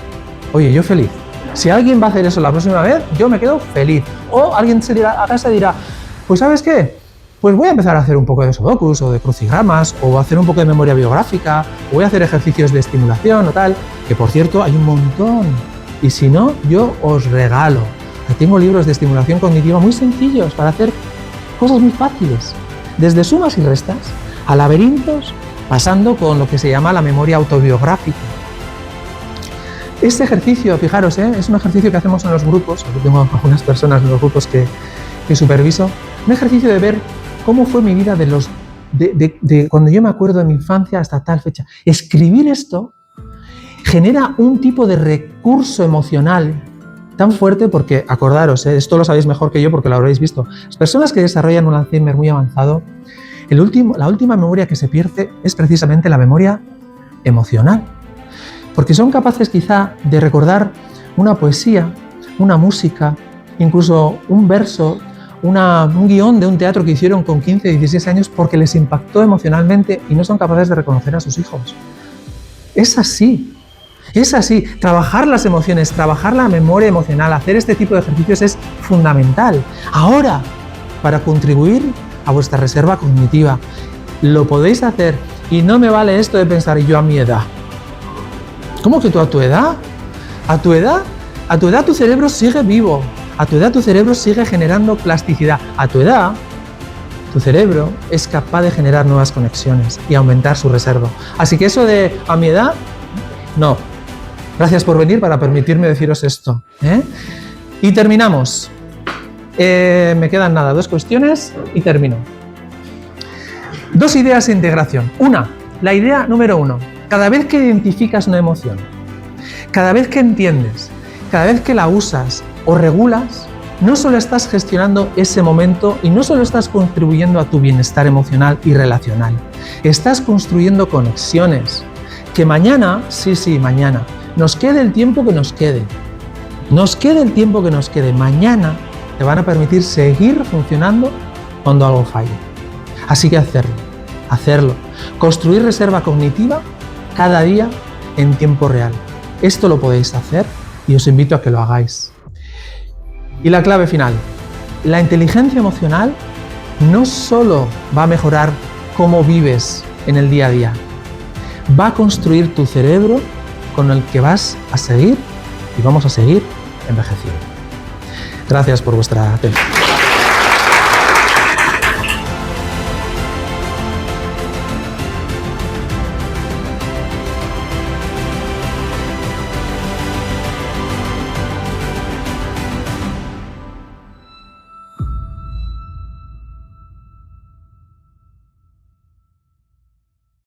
Oye, yo feliz. Si alguien va a hacer eso la próxima vez, yo me quedo feliz. O alguien a casa dirá, pues ¿sabes qué? Pues voy a empezar a hacer un poco de sudokus o de crucigramas, o a hacer un poco de memoria biográfica, o voy a hacer ejercicios de estimulación o tal, que por cierto hay un montón. Y si no, yo os regalo. Tengo libros de estimulación cognitiva muy sencillos para hacer cosas muy fáciles. Desde sumas y restas a laberintos, pasando con lo que se llama la memoria autobiográfica. Este ejercicio, fijaros, es un ejercicio que hacemos en los grupos. Aquí tengo algunas personas en los grupos que superviso. Un ejercicio de ver cómo fue mi vida de cuando yo me acuerdo de mi infancia hasta tal fecha. Escribir esto genera un tipo de recurso emocional tan fuerte porque, acordaros, esto lo sabéis mejor que yo porque lo habréis visto. Las personas que desarrollan un Alzheimer muy avanzado, la última memoria que se pierde es precisamente la memoria emocional. Porque son capaces quizá de recordar una poesía, una música, incluso un verso, un guión de un teatro que hicieron con 15, 16 años porque les impactó emocionalmente y no son capaces de reconocer a sus hijos. Es así. Es así, trabajar las emociones, trabajar la memoria emocional, hacer este tipo de ejercicios es fundamental. Ahora, para contribuir a vuestra reserva cognitiva, lo podéis hacer y no me vale esto de pensar yo a mi edad. ¿Cómo que tú a tu edad? ¿A tu edad? A tu edad tu cerebro sigue vivo, a tu edad tu cerebro sigue generando plasticidad, a tu edad tu cerebro es capaz de generar nuevas conexiones y aumentar su reserva. Así que eso de a mi edad, no. Gracias por venir para permitirme deciros esto. Y terminamos. Me quedan 2 cuestiones y termino. 2 ideas de integración. La idea número 1. Cada vez que identificas una emoción, cada vez que entiendes, cada vez que la usas o regulas, no solo estás gestionando ese momento y no solo estás contribuyendo a tu bienestar emocional y relacional, estás construyendo conexiones que mañana, mañana, nos quede el tiempo que nos quede. Mañana te van a permitir seguir funcionando cuando algo falle. Así que hacerlo. Construir reserva cognitiva cada día en tiempo real. Esto lo podéis hacer y os invito a que lo hagáis. Y la clave final. La inteligencia emocional no solo va a mejorar cómo vives en el día a día, va a construir tu cerebro con el que vas a seguir y vamos a seguir envejeciendo. Gracias por vuestra atención.